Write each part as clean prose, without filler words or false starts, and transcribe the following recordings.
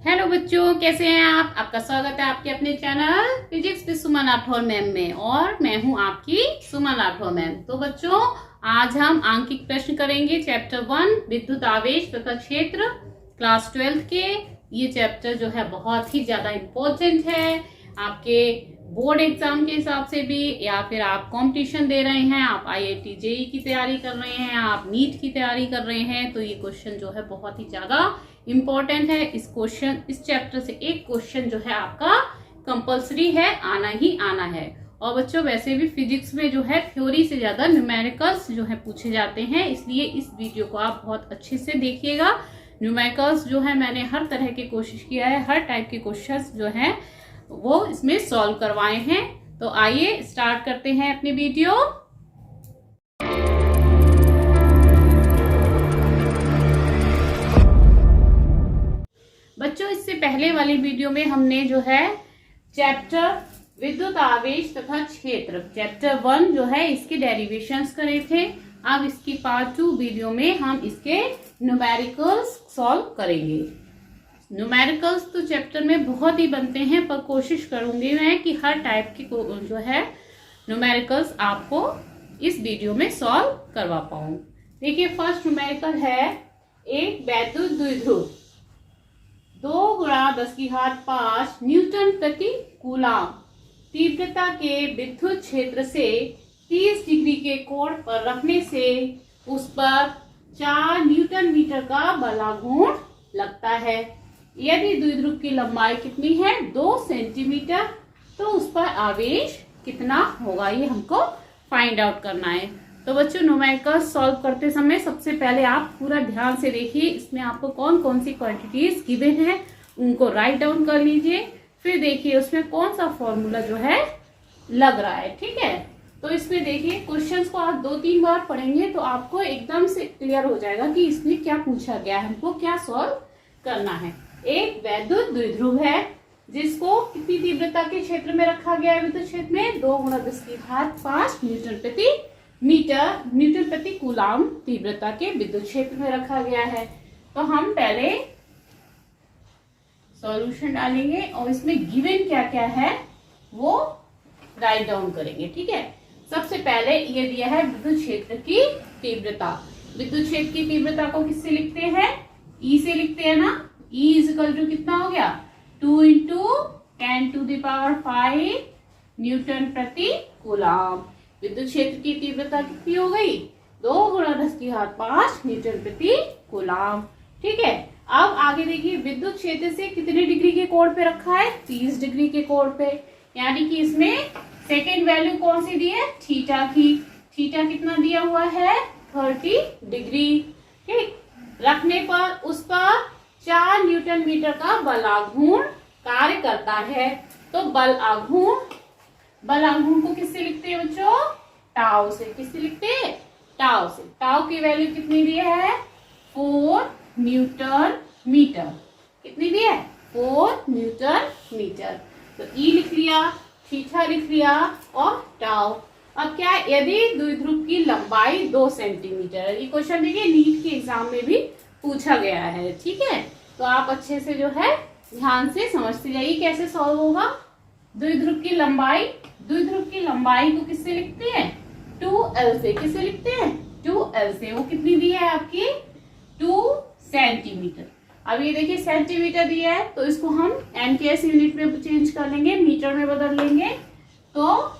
Hello बच्चों, कैसे हैं आप? आपका स्वागत है आपके अपने channel physics with Suman Rathore ma'am में। और मैं हूं आपकी सुमन राठौर मैम। तो बच्चों, आज हम आंकिक प्रश्न करेंगे चैप्टर 1 विद्युत आवेश तथा क्षेत्र, क्लास 12 के। ये चैप्टर जो है बहुत ही ज्यादा इम्पोर्टेंट है आपके बोर्ड एग्जाम के हिसाब से भी, या फिर आप कंपटीशन दे रहे हैं, आप IIT JEE की तैयारी कर रहे हैं, आप नीट की तैयारी कर रहे हैं, तो ये क्वेश्चन जो है बहुत ही ज्यादा इम्पोर्टेंट है। इस चैप्टर से एक क्वेश्चन जो है आपका कंपलसरी है, आना ही आना है। और बच्चों, वैसे भी फिजिक्स में जो है थ्योरी से ज्यादा न्यूमेरिकल्स जो है पूछे जाते हैं, इसलिए इस वीडियो को आप बहुत अच्छे से देखिएगा। न्यूमेरिकल्स जो है मैंने हर तरह की कोशिश किया है, हर टाइप के क्वेश्चंस जो है वो इसमें सॉल्व करवाए हैं। तो आइए स्टार्ट करते हैं अपनी वीडियो। बच्चों, इससे पहले वाली वीडियो में हमने जो है चैप्टर विद्युत आवेश तथा क्षेत्र चैप्टर 1 जो है इसके डेरिवेशंस करे थे। अब इसकी पार्ट 2 वीडियो में हम इसके न्यूमेरिकल्स सॉल्व करेंगे। न्यूमेरिकल्स तो चैप्टर में बहुत ही बनते हैं, पर कोशिश करूंगी मैं कि हर टाइप की जो है न्यूमेरिकल्स आपको इस वीडियो में सॉल्व करवा पाऊं। देखिए, फर्स्ट न्यूमेरिकल है एक वैद्युत द्विध्रुव 2 × 10⁵ न्यूटन प्रति कूलाम तीव्रता के विद्युत क्षेत्र से 30 डिग्री के कोण पर रखने से उस पर 4 न्यूटन मीटर का बलाघूर्ण लगता है। यदि द्विध्रुव की लंबाई कितनी है? 2 सेंटीमीटर, तो उस पर आवेश कितना होगा, ये हमको फाइंड आउट करना है। तो बच्चों, न्यूमेरिकल सॉल्व करते समय सबसे पहले आप पूरा ध्यान से देखिए, इसमें आपको कौन कौन सी क्वांटिटीज गिवन है उनको राइट डाउन कर लीजिए। फिर देखिए उसमें कौन सा फॉर्मूला जो है लग रहा है, ठीक है। तो इसमें देखिए क्वेश्चंस को आप 2-3 बार पढ़ेंगे तो आपको एकदम से क्लियर हो जाएगा कि इसमें क्या पूछा गया है, हमको क्या सॉल्व करना है। एक वैद्युत द्विध्रुव है जिसको कितनी तीव्रता के क्षेत्र में रखा गया है? विद्युत क्षेत्र में 2 × 10⁵ न्यूटन प्रति कूलाम तीव्रता के विद्युत क्षेत्र में रखा गया है। तो हम पहले सॉल्यूशन डालेंगे और इसमें गिवन क्या क्या है वो राइट डाउन करेंगे, ठीक है। सबसे पहले ये दिया है विद्युत क्षेत्र की तीव्रता। विद्युत क्षेत्र की तीव्रता को किससे लिखते हैं? E से लिखते हैं ना। E = कितना हो गया? 2 × 10⁵ न्यूटन प्रति कूलाम। विद्युत क्षेत्र की तीव्रता कितनी हो गई? 2 × 10⁵ न्यूटन प्रति कूलाम, ठीक है। अब आगे देखिए, विद्युत क्षेत्र से कितने डिग्री के कोण पे रखा है? 30 डिग्री के कोण पे, यानी कि इसमें सेकेंड वैल्यू कौन सी दी है? थीटा की। थीटा कितना दिया हुआ है? 30 डिग्री, ठीक। रखने पर उस पर 4 न्यूटन मीटर का बलाघूर्ण कार्य करता है। तो बलाघूर्ण को किससे लिखते हैं बच्चों? टाउ से। किससे लिखते हैं? टाउ से। टाउ की वैल्यू कितनी दी है? 4 न्यूटन मीटर। कितनी दी है? 4 न्यूटन मीटर। तो E लिख लिया, थीटा लिख लिया और टाउ। अब क्या है? यदि द्विध्रुव की लंबाई 2 सेंटीमीटर है। ये क्वेश्चन देखिए नीट के एग्जाम में भी पूछा गया है, ठीक है। तो आप अच्छे से जो है ध्यान से समझते जाइए कैसे सॉल्व होगा। द्विध्रुव की लंबाई को किससे लिखते हैं? 2L से। किससे लिखते हैं? 2L से। वो कितनी दी है आपकी? 2 सेंटीमीटर। अब ये देखिए सेंटीमीटर दिया है, तो इसको हम NKS यूनिट में चेंज कर लेंगे, मीटर में बदल लेंगे। तो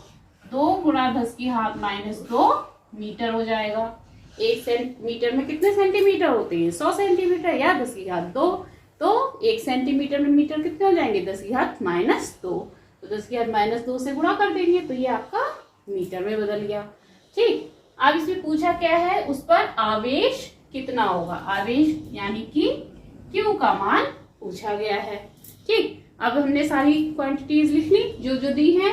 2 × 10⁻² मीटर हो जाएगा। 1 सेंटीमीटर में कितने सेंटीमीटर होते हैं? 100 सेंटीमीटर या 10⁻²। तो 1 सेंटीमीटर में मीटर कितने हो जाएंगे? 10⁻²। तो 10⁻² से गुणा कर देंगे तो ये आपका मीटर में बदल गया, ठीक। अब इसमें पूछा क्या है? उस पर आवेश कितना होगा? आवेश यानी कि Q का मान पूछा गया है, ठीक। अब हमने सारी क्वांटिटीज लिख ली जो दी है,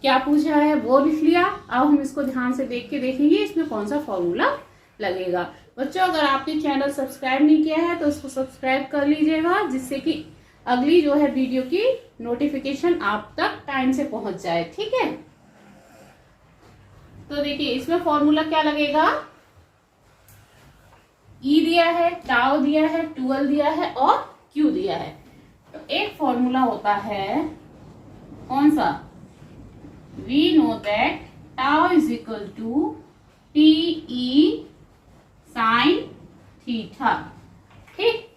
क्या पूछा है वो लिख लिया। अब हम इसको ध्यान से देख के देखेंगे इसमें कौन सा फॉर्मूला लगेगा। बच्चों, अगर आपने चैनल सब्सक्राइब नहीं किया है तो इसको सब्सक्राइब कर लीजिएगा, जिससे कि अगली जो है वीडियो की नोटिफिकेशन आप तक टाइम से पहुंच जाए, ठीक है। तो देखिए इसमें फॉर्मूला क्या लगेगा? E दिया है, टाउ दिया है, 2L दिया है और Q दिया है। तो एक फॉर्मूला होता है कौन सा, we know that tau is equal to T E sine theta. ठीक,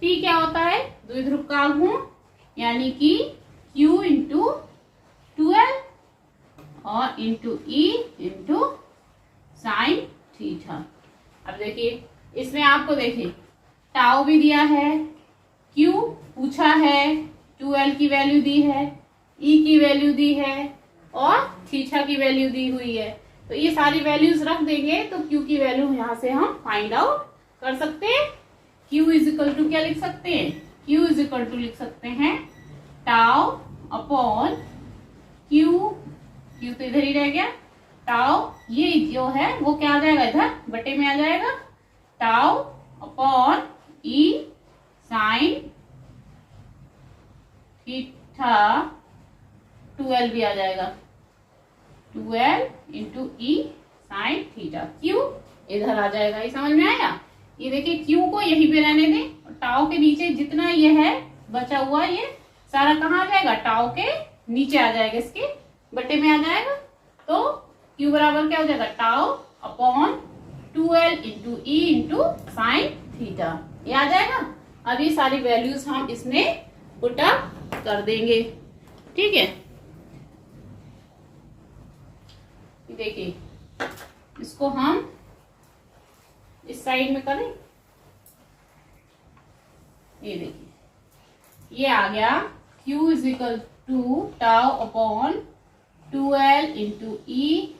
टी क्या होता है, द्विध्रुव का गुण यानी कि Q इंटू 12 और into E into sine theta. अब देखिए इसमें आपको देखिए टाउ भी दिया है, Q पूछा है, 12 की वैल्यू दी है, E की वैल्यू दी है और थीटा की वैल्यू दी हुई है। तो ये सारी वैल्यूज रख देंगे तो Q की वैल्यू यहाँ से हम फाइंड आउट कर सकते हैं। Q इज इक्वल टू क्या लिख सकते हैं, Q इज इक्वल टू लिख सकते हैं टाउ अपॉन Q, Q तो इधर ही रह गया, टाउ ये जो है वो क्या आ जाएगा, इधर बटे में आ जाएगा, tau upon E sine theta 12 भी आ जाएगा, 12 into E sine theta, Q इधर आ जाएगा। ये समझ में आया। ये देखिए Q को यहीं पे रहने दें और टाउ के नीचे जितना ये है बचा हुआ ये सारा कहाँ आ जाएगा, टाउ के नीचे आ जाएगा, इसके बटे में आ जाएगा। तो Q बराबर क्या हो जाएगा, tau upon 12 into E into sine theta, ये आ जाएगा। अब ये सारी वैल्यूज हम इसमें पुट अप कर देंगे। ठीक है, देखिए इसको हम इस साइड में करें, ये देखिए ये आ गया Q is equal to tau upon 12 into E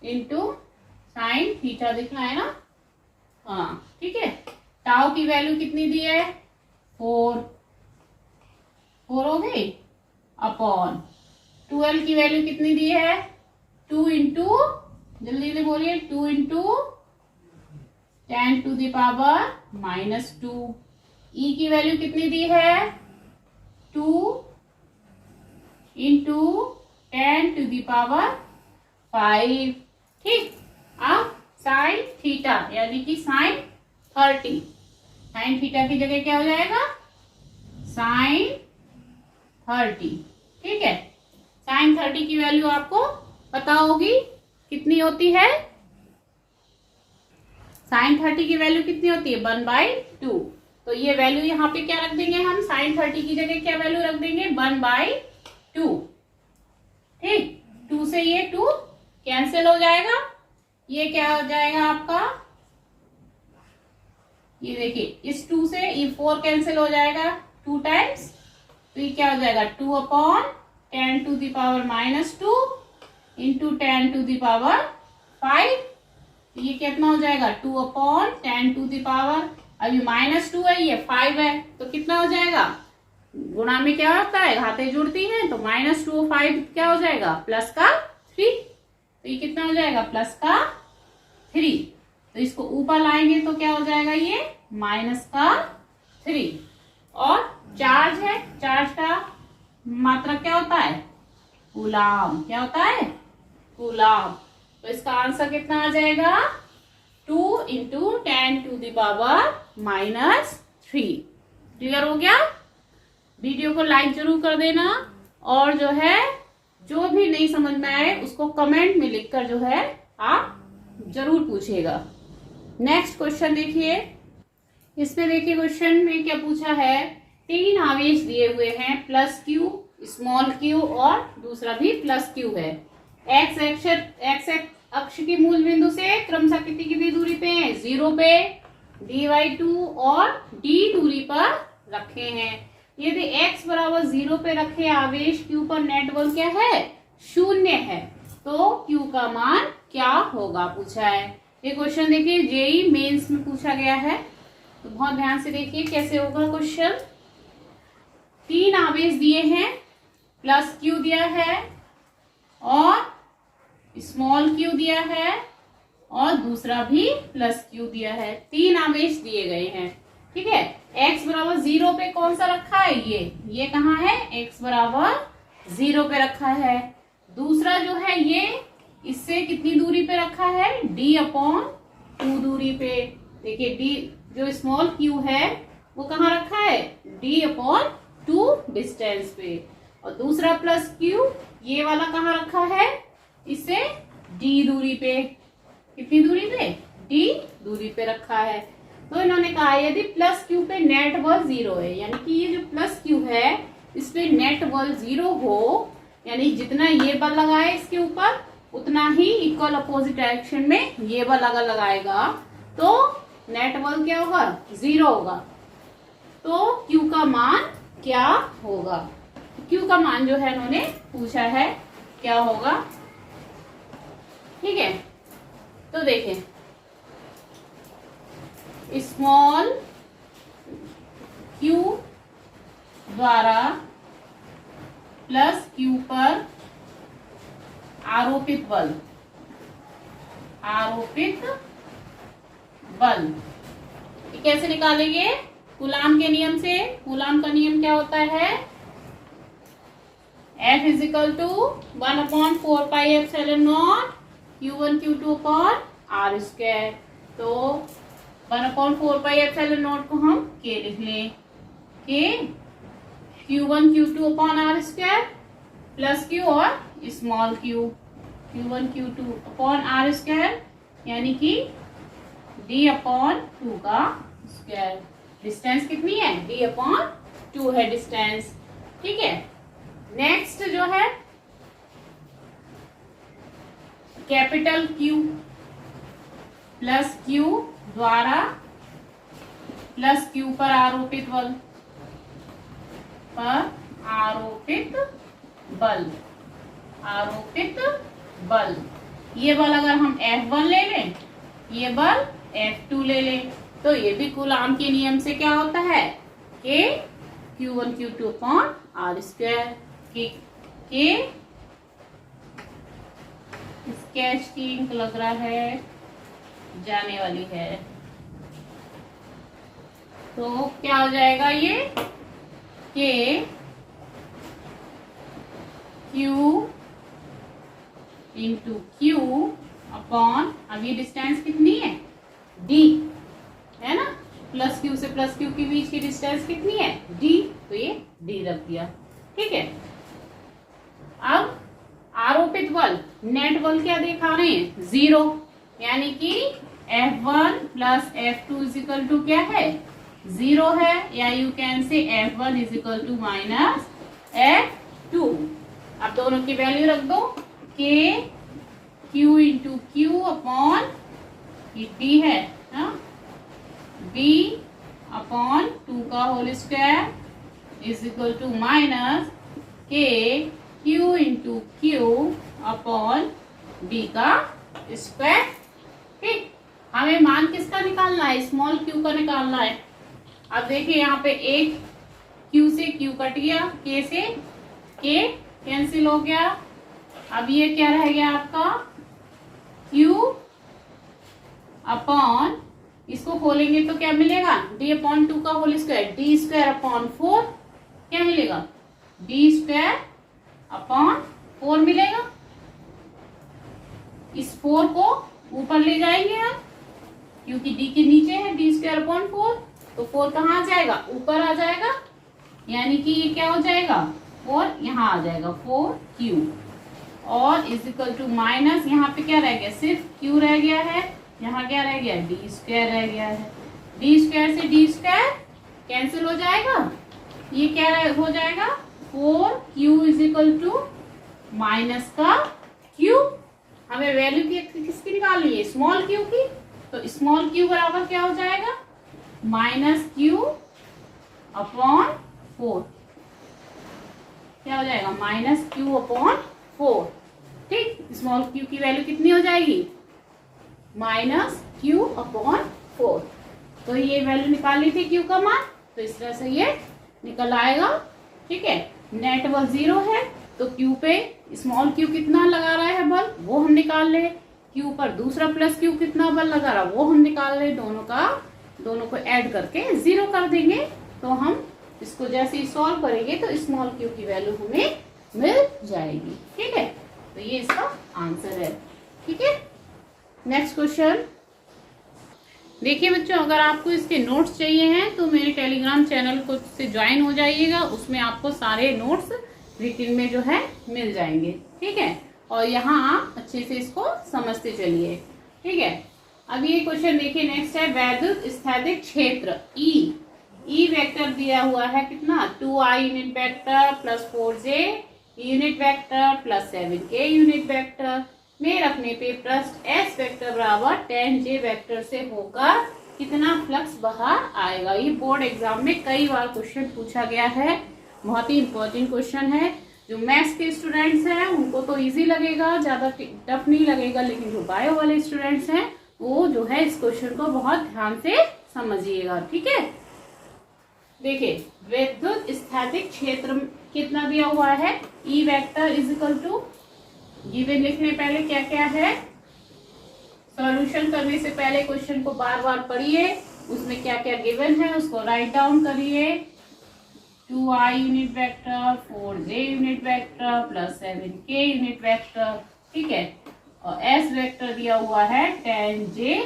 into sine theta दिखना है ना। हाँ ठीक है, टाउ की वैल्यू कितनी दी है, 4 हो गई, अपॉन 12 की वैल्यू कितनी दी है, 2 इंटू, जल्दी जल्दी बोलिए, 2 इंटू 10 टू द पावर -2। ई की वैल्यू कितनी दी है, 2 इंटू 10 टू द पावर 5। ठीक, अब साइन थीटा यानी कि साइन 30, साइन थीटा की जगह क्या हो जाएगा, साइन 30। ठीक है, साइन 30 की वैल्यू आपको पता होगी कितनी होती है, साइन 30 की वैल्यू कितनी होती है, 1/2। तो ये वैल्यू यहाँ पे क्या रख देंगे हम, साइन 30 की जगह क्या वैल्यू रख देंगे, 1/2। ठीक, 2 से ये 2 कैंसिल हो जाएगा, ये क्या हो जाएगा आपका, ये देखिए इस 2 से ये 4 कैंसिल हो जाएगा 2 टाइम्स, तो ये क्या हो जाएगा 2 upon 10 to the power -2 into 10 to the power 5। ये कितना हो जाएगा 2 अपॉन 10 टू द पावर, अभी -2 है ये 5 है, तो कितना हो जाएगा, गुणा में क्या होता है, घातें जुड़ती हैं, तो -2 और 5 क्या हो जाएगा, प्लस का 3। तो ये कितना हो जाएगा, प्लस का 3। तो इसको ऊपर लाएंगे तो क्या हो जाएगा, ये माइनस का 3। और चार्ज है, चार्ज का मात्रा क्या होता है, कूलाम, क्या होता है, कूलाम। तो इसका आंसर कितना आ जाएगा, 2 into 10 to the power -3। Clear हो गया। वीडियो को लाइक जरूर कर देना और जो है जो भी नहीं समझ में आए उसको कमेंट में लिखकर जो है आप जरूर पूछिएगा। नेक्स्ट क्वेश्चन देखिए, इसमें देखिए क्वेश्चन में क्या पूछा है, 3 आवेश दिए हुए हैं, +q, स्मॉल q और दूसरा भी +q है। x अक्ष की मूल बिंदु से क्रमशः कितनी कितनी दूरी पे है, 0 पे, d/2 और d दूरी पर रखे हैं। यदि x बराबर 0 पे रखे आवेश q पर नेट बल क्या है, 0 है, तो q का मान क्या होगा पूछा है। ये क्वेश्चन देखिए जेई मेंस में पूछा गया है, तो बहुत ध्यान से देखिए कैसे होगा क्वेश्चन। 3 आवेश दिए हैं, +q दिया है और स्मॉल q दिया है और दूसरा भी +q दिया है। 3 आवेश दिए गए हैं। ठीक है, x बराबर 0 पे कौन सा रखा है, ये कहाँ है, x बराबर 0 पे रखा है। दूसरा जो है ये इससे कितनी दूरी पे रखा है, d/2 दूरी पे। देखिए d जो स्मॉल q है वो कहाँ रखा है, d/2 डिस्टेंस पे, और दूसरा प्लस क्यू ये वाला कहाँ रखा है, इसे डी दूरी पे, कितनी दूरी पे, डी दूरी पे रखा है। तो इन्होंने कहा यदि प्लस क्यू पे नेट बल 0 है, यानी कि ये जो प्लस क्यू है इस पे नेट बल 0 हो, यानी जितना ये बल लगाए इसके ऊपर उतना ही इक्वल अपोजिट डायरेक्शन में ये बल अगर लगाएगा तो नेट बल क्या होगा, 0 होगा। तो क्यू का मान क्या होगा, क्यू का मान जो है इन्होंने पूछा है क्या होगा। ठीक है, तो देखें स्मॉल क्यू द्वारा प्लस क्यू पर आरोपित बल, आरोपित बल ये कैसे निकालेंगे, कूलाम के नियम से। कूलाम का नियम क्या होता है, F is equal to 1/4 pi epsilon naught Q1 Q2 upon R square. तो 1/4 पाई एप्सिलॉन नॉट को हम K लिख लें, K Q1 Q2 upon R square plus Q और small Q Q1 Q2 upon R square, यानी कि D upon 2 का square. Distance कितनी है, D अपॉन 2 है डिस्टेंस। ठीक है, नेक्स्ट जो है कैपिटल Q प्लस Q द्वारा प्लस Q पर आरोपित बल, पर आरोपित बल, आरोपित बल, ये बल अगर हम F1 ले लें, ये बल F2 ले लें, तो ये भी कूलाम के नियम से क्या होता है, K Q1 Q2 upon R square. के स्केच की इंक लग रहा है जाने वाली है, तो क्या हो जाएगा ये, K Q into Q upon, अब ये डिस्टेंस कितनी है, D है ना, प्लस Q से प्लस Q के बीच की डिस्टेंस कितनी है, D, तो ये D रख दिया। ठीक है, अब आरोपित बल, नेट बल क्या दिखा रहे हैं, 0, यानी कि F1 plus F2 is equal to क्या है, 0 है, या you can say F1 is equal to minus F2। अब दोनों की वैल्यू रख दो, K Q into Q upon ये D है ना, B अपॉन 2 का whole square is equal to minus K Q into Q upon D का स्क्वायर। ठीक, हमें मान किसका निकालना है, स्मॉल Q का निकालना है। अब देखिए यहाँ पे एक Q से Q कट गया, K से K कैंसिल हो गया, अब ये क्या रह गया आपका Q अपॉन, इसको खोलेंगे तो क्या मिलेगा, D अपॉन 2 का whole square, D square upon 4, क्या मिलेगा, D स्क्वायर अपॉन 4 मिलेगा। इस 4 को ऊपर ले जाएंगे हम, क्योंकि D के नीचे है D स्क्वायर अपॉन 4, तो 4 कहाँ आ जाएगा, ऊपर आ जाएगा, यानी कि ये क्या हो जाएगा, 4 यहाँ आ जाएगा, 4Q, और इज इक्वल टू माइनस, यहाँ पे क्या रह गया, सिर्फ Q रह गया है, यहाँ क्या रह गया, D स्क्वायर रह गया है, D स्क्वायर से D स्क्वायर कैंसिल हो जाएगा, ये क्या हो जाएगा, 4Q is equal to minus का Q। हमें वैल्यू किसकी निकालनी है, स्मॉल Q की, तो स्मॉल Q बराबर क्या हो जाएगा, माइनस Q अपॉन 4, क्या हो जाएगा, माइनस Q अपॉन 4। ठीक, स्मॉल Q की वैल्यू कितनी हो जाएगी, माइनस Q अपॉन 4। तो ये वैल्यू निकाली थी Q का मान, तो इस तरह से ये निकल आएगा। ठीक है, नेट बल 0 है, तो Q पे स्मॉल Q कितना लगा रहा है बल, वो हम निकाल ले, Q पर दूसरा प्लस Q कितना बल लगा रहा वो हम निकाल ले, दोनों को ऐड करके 0 कर देंगे, तो हम इसको जैसे ही सॉल्व करेंगे तो स्मॉल Q की वैल्यू हमें मिल जाएगी। ठीक है, तो ये इसका आंसर है। ठीक है, नेक्स्ट क्वेश्चन, देखिए बच्चों, अगर आपको इसके नोट्स चाहिए हैं तो मेरे टेलीग्राम चैनल को से ज्वाइन हो जाइएगा, उसमें आपको सारे नोट्स रिटिन में जो है मिल जाएंगे। ठीक है, और यहाँ आप अच्छे से इसको समझते चलिए। ठीक है, अब ये क्वेश्चन देखिए, नेक्स्ट है वैद्युत स्थैतिक क्षेत्र ई वेक्टर दिया हुआ है कितना, 2i unit vector plus 4j unit vector plus 7k unit vector में रखने पे पृष्ठ S वेक्टर बराबर tan j वेक्टर से होकर कितना फ्लक्स बाहर आएगा। ये बोर्ड एग्जाम में कई बार क्वेश्चन पूछा गया है, बहुत ही इंपॉर्टेंट क्वेश्चन है। जो मैथ्स के स्टूडेंट्स हैं उनको तो इजी लगेगा, ज्यादा टफ नहीं लगेगा, लेकिन जो बायो वाले स्टूडेंट्स हैं वो जो है इस क्वेश्चन को बहुत ध्यान से समझिएगा। ठीक है, देखिए विद्युत स्थैतिक क्षेत्र कितना दिया हुआ है, E vector is equal to, given लिखने पहले क्या क्या है, सॉल्यूशन करने से पहले क्वेश्चन को बार बार पढ़िए, उसमें क्या क्या गिवन है उसको राइट डाउन करिए। 2i unit vector, 4j unit vector plus 7k unit vector. ठीक है, और s वेक्टर दिया हुआ है tan j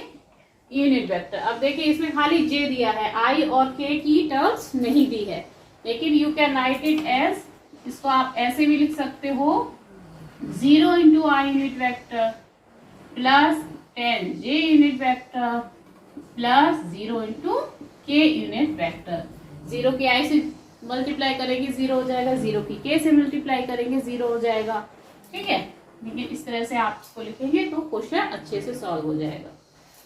यूनिट वेक्टर। अब देखिए इसमें खाली j दिया है, i और k की टर्म्स नहीं दी है, लेकिन you can write it as, इसको आप ऐसे भी लिख सकते हो 0 into I unit vector plus tan j unit vector plus 0 into k unit vector. 0 की i से मल्टीप्लाई करेंगे 0 हो जाएगा, 0 की k से मल्टीप्लाई करेंगे 0 हो जाएगा। ठीक है, लेकिन इस तरह से आप इसको लिखेंगे तो क्वेश्चन अच्छे से सॉल्व हो जाएगा।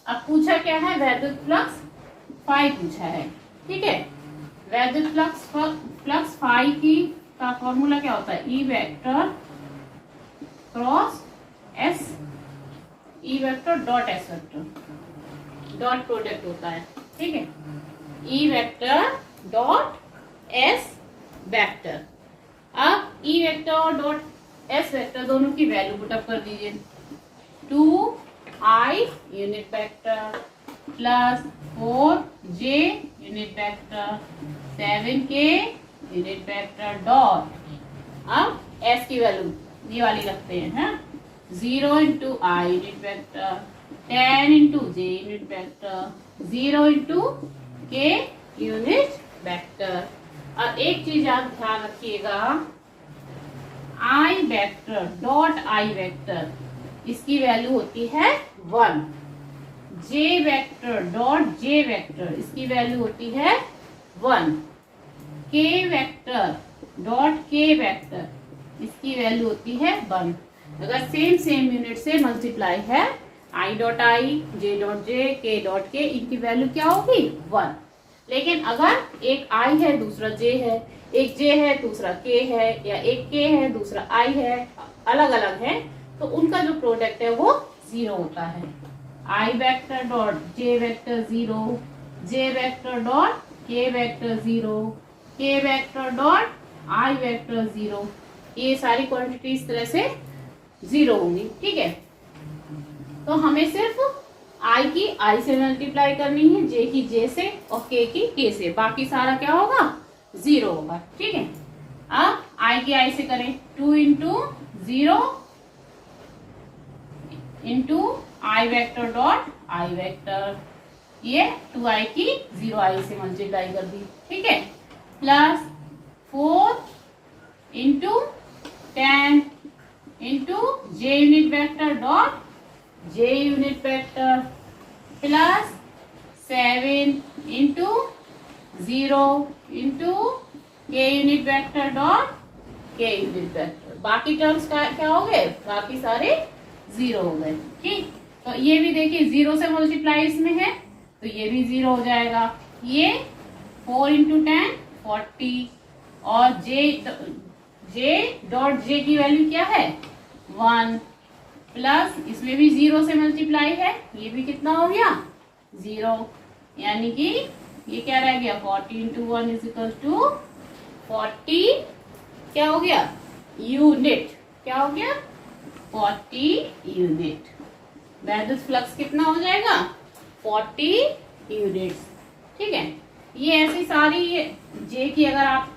अब पूछा क्या है, वैद्युत फ्लक्स फाई पूछा है। ठीक है, वैद्युत फ्लक्स फाई की का फॉर्मूला क्या होता है, E vector cross S, E vector dot S vector, dot product होता है। ठीक है, E vector dot S vector. अब ई वेक्टर और डॉट एस वेक्टर दोनों की वैल्यू पुटअप कर दीजिए, 2i unit vector plus 4j unit vector 7k unit vector dot, अब s की वैल्यू ये वाली रखते हैं, 0 into I unit vector, 10 into j unit vector, 0 into k unit vector. और एक चीज आप ध्यान रखिएगा, आई वेक्टर डॉट आई वेक्टर इसकी वैल्यू होती है 1, जे वेक्टर डॉट जे वेक्टर इसकी वैल्यू होती है 1, के वेक्टर डॉट के वेक्टर इसकी वैल्यू होती है 1। अगर सेम यूनिट से मल्टीप्लाई है, I dot I, J dot J, के डॉट के, इनकी वैल्यू क्या होगी 1। लेकिन अगर एक i है दूसरा j है, एक j है दूसरा k है, या एक k है दूसरा i है, अलग अलग है, तो उनका जो प्रोडक्ट है वो 0 होता है। i vector dot j vector 0, j vector dot k vector 0, k vector dot i vector 0, ये सारी क्वांटिटी इस तरह से 0 होंगी। ठीक है, तो हमें सिर्फ i की i से मल्टीप्लाई करनी है, j की j से और k की k से, बाकी सारा क्या होगा 0 होगा। ठीक है, अब i की i से करें, 2 into 0 into I vector dot I vector, ये 2i की 0i से मल्टीप्लाई कर दी। ठीक है, plus 4 into 10 into j unit vector dot j unit vector plus 7 into 0 into k unit vector dot k unit vector. बाकी terms का क्या हो गए, बाकी सारे 0 हो गए। ठीक, तो ये भी देखिए 0 से मल्टीप्लाई इसमें है तो ये भी 0 हो जाएगा। ये 4 इंटू 10 40, और j डॉट j की वैल्यू क्या है 1, प्लस इसमें भी 0 से मल्टीप्लाई है, ये भी कितना हो गया 0, यानी कि ये क्या रह गया 40 इंटू 1 इज इक्वल टू 40, क्या हो गया यूनिट, क्या हो गया 40 यूनिट। वैद्युत फ्लक्स कितना हो जाएगा 40 यूनिट्स। ठीक है, ये ऐसी सारी जे की अगर आप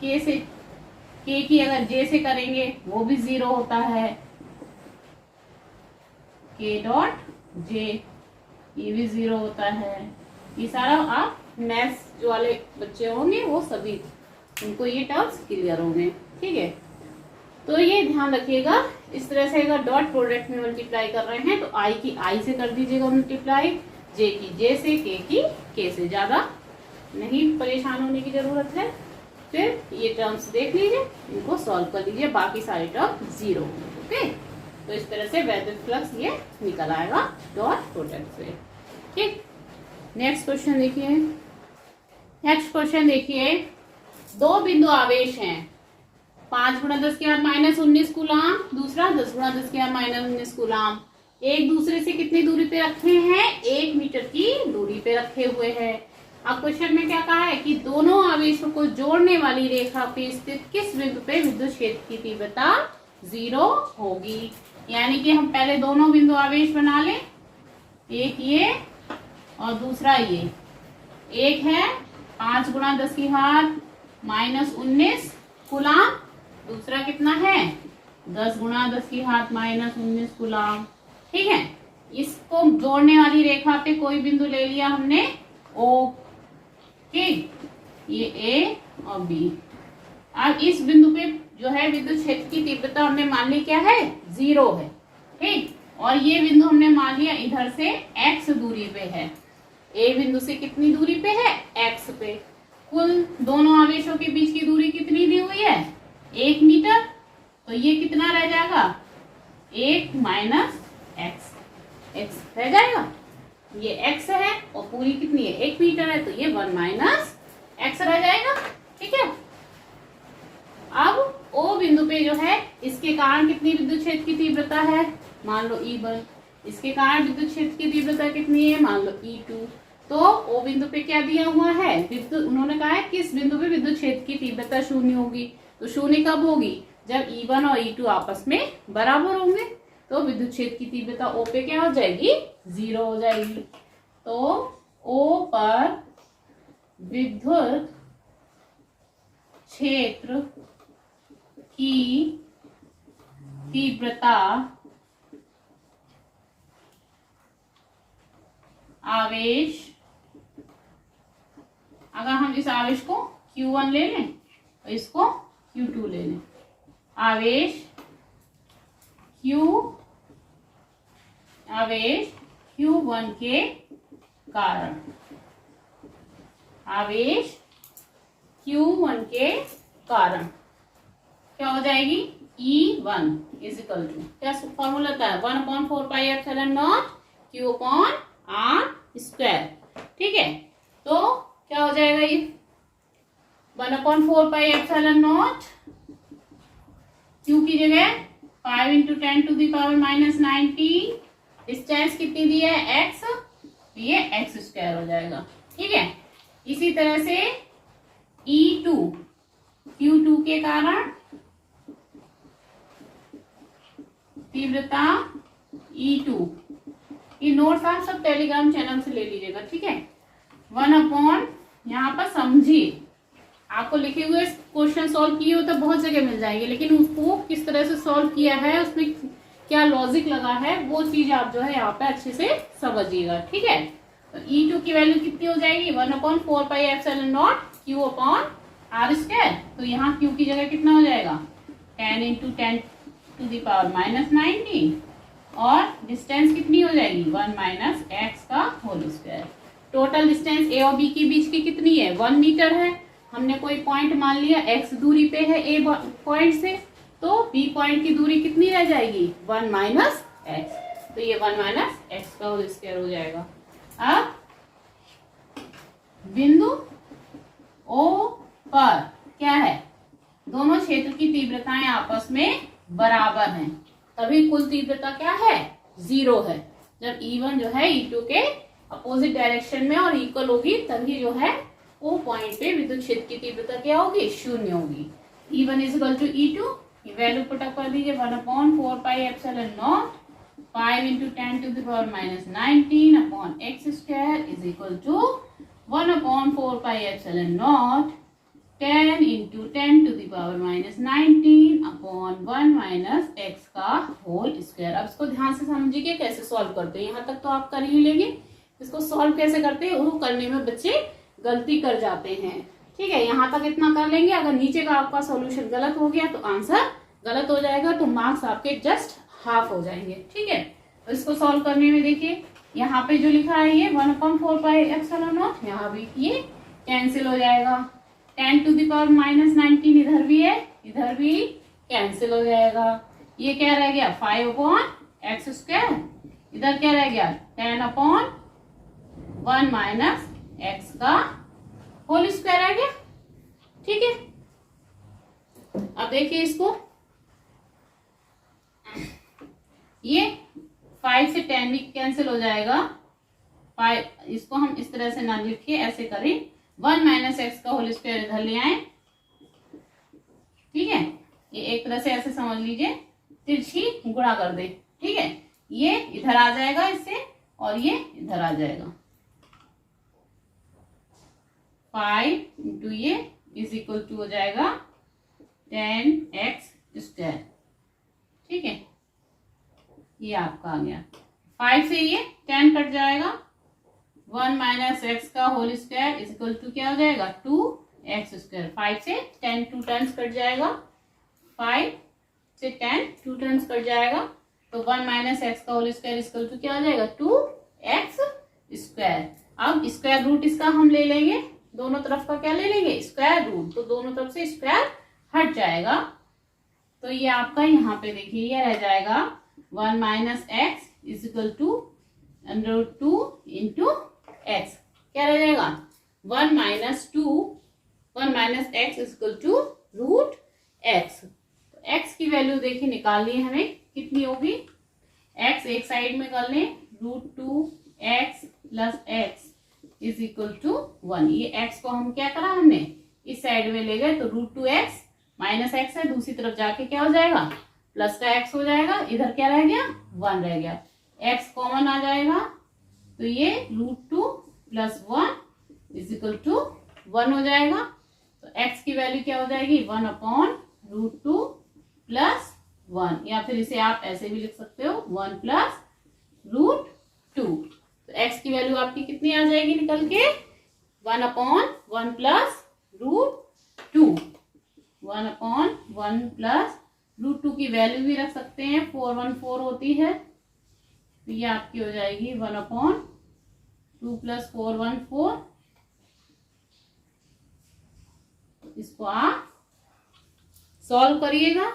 के की अगर जे से करेंगे वो भी 0 होता है, के डॉट जे ये भी 0 होता है, ये सारा आप मैथ्स जो वाले बच्चे होंगे वो सभी उनको ये टर्म्स क्लियर होंगे, ठीक है। तो ये ध्यान रखिएगा, इस तरह से अगर डॉट प्रोडक्ट में मल्टीप्लाई कर रहे हैं तो आई की आई से कर दीजिएगा मल्टीप्लाई, जे की जे से, के की के से, ज्यादा नहीं परेशान होने की जरूरत है। फिर ये टर्म्स देख लीजिए, इनको सॉल्व कर लीजिए, बाकी सारे टर्म 0 होंगे, ओके। तो इस तरह से वैद्युत फ्लक्स ये निकल आएगा डॉट प्रोडक्ट से, ठीक। नेक्स्ट क्वेश्चन देखिए, नेक्स्ट क्वेश्चन देखिए, दो बिंदु आवेश हैं, 5 × 10⁻⁻19 कूलाम, दूसरा 10 × 10⁻⁻19 कूलाम, एक दूसरे से कितनी दूरी पे रखे हैं, 1 मीटर की दूरी पे रखे हुए हैं। अब क्वेश्चन में क्या कहा है कि दोनों आवेशों को जोड़ने वाली रेखा पे स्थित किस बिंदु पे विद्युत क्षेत्र की तीव्रता 0 होगी। यानी कि हम पहले दोनों बिंदु आवेश बना लें, एक ये और दूसरा ये। एक है 5 × 10⁻⁻19 कूलाम, दूसरा कितना है 10 × 10⁻⁻19 कूलाम, ठीक है। इसको जोड़ने वाली रेखा पे कोई बिंदु ले लिया हमने O, ठीक, ये A और B। अब इस बिंदु पे जो है विद्युत क्षेत्र की तीव्रता हमने मान ली क्या है 0 है, ठीक। और ये बिंदु हमने मान लिया इधर से x दूरी पे है, A बिंदु से कितनी दूरी पे है x पे। कुल दोनों आवेशों के बीच की दूरी कितनी दी हुई है 1 मीटर, तो ये कितना रह जाएगा 1 - x रह जाएगा, ये x है और पूरी कितनी है 1 मीटर है, तो ये 1 - x रह जाएगा, ठीक है। अब O बिंदु पे जो है इसके कारण कितनी विद्युत क्षेत्र की तीव्रता है, मान लो E1, इसके कारण विद्युत क्षेत्र की तीव्रता कितनी है, मान लो E2। तो O बिंदु पे क्या दिया हुआ है विद्युत, उन्होंने कहा है किस बिंदु पे विद्युत क्षेत्र की तीव्रता 0 होगी, तो 0 कब होगी जब E1 और E2 आपस में बराबर होंगे, तो विद्युत क्षेत्र की तीव्रता O पे क्या हो जाएगी 0 हो जाएगी। तो O पर विद्युत क्षेत्र की तीव्रता आवेश, अगर हम इस आवेश को Q1 ले लें और इसको Q2 ले लें, आवेश Q1 के कारण, आवेश Q1 के कारण क्या हो जाएगी E1 इजिकल टू क्या फॉर्मूला था 1/4πε0 Q/r², ठीक है। तो क्या हो जाएगा ये 1/4πε0 Q की जगह 5 × 10⁻⁻19, डिस्टेंस कितनी दी है x, ये x² हो जाएगा, ठीक है। इसी तरह से E2 Q2 के कारण तीव्रता E2, ये नोट्स आप सब टेलीग्राम चैनल से ले लीजिएगा, ठीक है। 1/, यहाँ पर समझिए, आपको लिखे हुए क्वेश्चन सॉल्व किए हो तो बहुत जगह मिल जाएंगे, लेकिन उसको किस तरह से सॉल्व किया है, उसमें क्या लॉजिक लगा है, वो चीज आप जो है यहाँ पे अच्छे से समझिएगा, ठीक है। तो E2 की वैल्यू कितनी हो जाएगी 1/4πε0 Q/r², तो यहाँ Q की जगह कितना हो जाएगा 10 × 10⁻⁻19 और डिस्टेंस कितनी हो जाएगी 1 - x²। टोटल डिस्टेंस A और B के बीच की कितनी है 1 मीटर है, हमने कोई पॉइंट मान लिया x दूरी पे है A पॉइंट से, तो B पॉइंट की दूरी कितनी रह जाएगी 1 - x, तो ये 1 - x² हो जाएगा। अब बिंदु O पर क्या है, दोनों क्षेत्र की तीव्रताएं आपस में बराबर हैं, तभी कुल तीव्रता क्या है 0 है। जब E1 जो है E2 के अपोजिट डायरेक्शन में और इक्वल होगी, तभी जो है O पॉइंट पे विद्युत क्षेत्र की तीव्रता क्या होगी 0 होगी। E1 = E2, ये वैल्यू पुट अप कर दीजिए 1/4πε0 5 × 10⁻⁻19 x² = 1/4πε0 10 × 10⁻⁻19 1 - x²। अब इसको ध्यान से समझिए कैसे सॉल्व करते हैं, यहाँ तक तो आप कर ही लेंगे, इसको सॉल्व कैसे करते हैं वो करने में बच्चे गलती कर जाते हैं। ठीक है, यहाँ तक इतना कर लेंगे। अगर नीचे का आपका सॉल्यूशन गलत हो गया तो आंसर गलत हो जाएगा, तो मार्क्स आपके जस्ट हाफ हो जाएंगे। ठीक है, तो इसको सॉल्व करने में देखिए यहाँ पे जो लिखा है ये 1/4πε0, यहाँ भी ये कैंसिल हो जाएगा। 10 to the power -19 इधर भी है, इधर भी कैंसिल हो जाएगा। ये क्या रह गया 5/x², इधर क्या रह गया 10/1 - x का होल स्क्वायर आ गया। ठीक है, अब देखिए इसको, ये 5 से 10 भी कैंसिल हो जाएगा। 5, इसको हम इस तरह से ना लिखिए, ऐसे करें 1 - x का होल स्क्वायर इधर ले आए। ठीक है, ये एक तरह से ऐसे समझ लीजिए, तिरछी गुणा कर दे। ठीक है, ये इधर आ जाएगा इससे और ये इधर आ जाएगा। 5 इंटू ये इज इक्वल टू हो जाएगा 10x²। ठीक है, ये आपका आ गया। 5 से ये 10 कट जाएगा, 1 - x का whole square is equal to क्या हो जाएगा 2x²। 5 से 10 2 टाइम्स कट जाएगा, 5 से 10 2 टाइम्स कट जाएगा, तो 1 - x का whole square is equal to क्या हो जाएगा 2x²। अब स्क्वायर रूट इसका हम ले लेंगे, दोनों तरफ का क्या ले लेंगे स्क्वायर रूट, तो दोनों तरफ से स्क्वायर हट जाएगा। तो ये आपका यहाँ पे देखिए ये रह जाएगा 1 - x is equal to √2 into x. क्या रह जाएगा 1 - 2 1 - x is equal to √x। तो x की वैल्यू देखिए निकालनी है हमें, कितनी होगी, x एक साइड में कर लें, √2x + x is equal to 1। ये x को हम क्या करा हमने इस साइड में ले गए, तो √2x - x है, दूसरी तरफ जाके क्या हो जाएगा प्लस का x हो जाएगा, इधर क्या रह गया 1 रह गया, x कॉमन आ जाएगा, तो ये √2 + 1 इज इक्वल टू 1 हो जाएगा। तो x की वैल्यू क्या हो जाएगी 1/√2 + 1, या फिर इसे आप ऐसे भी लिख सकते हो 1 + √2। तो x की वैल्यू आपकी कितनी आ जाएगी निकल के 1/1 + √2। 1/1 + √2 की वैल्यू भी रख सकते हैं, 414 होती है, तो ये आपकी हो जाएगी 1/2 + 414। इसको आप सॉल्व करिएगा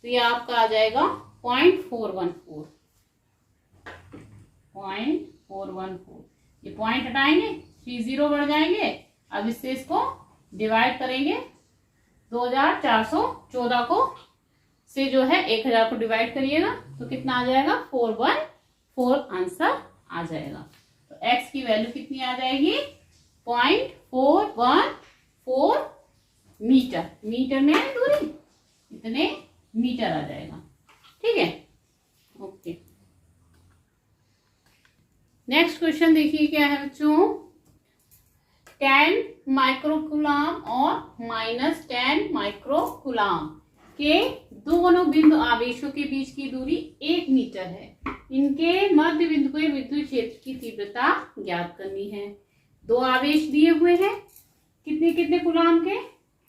तो ये आपका आ जाएगा 0.414। ये पॉइंट हटाएंगे 3 0 बढ़ जाएंगे। अब इससे इसको डिवाइड करेंगे, 2414 को से जो है 1000 को डिवाइड करिएगा तो कितना आ जाएगा 414 आंसर आ जाएगा। तो x की वैल्यू कितनी आ जाएगी 0.414 मीटर। मीटर में है दूरी, इतने मीटर आ जाएगा। ठीक है, ओके। नेक्स्ट क्वेश्चन देखिए क्या है बच्चों, 10 माइक्रोकूलम और -10 माइक्रोकूलम के दोनों बिंदु आवेशों के बीच की दूरी 1 मीटर है। इनके मध्य बिंदु पे विद्युत क्षेत्र की तीव्रता ज्ञात करनी है। दो आवेश दिए हुए हैं, कितने कितने कूलम के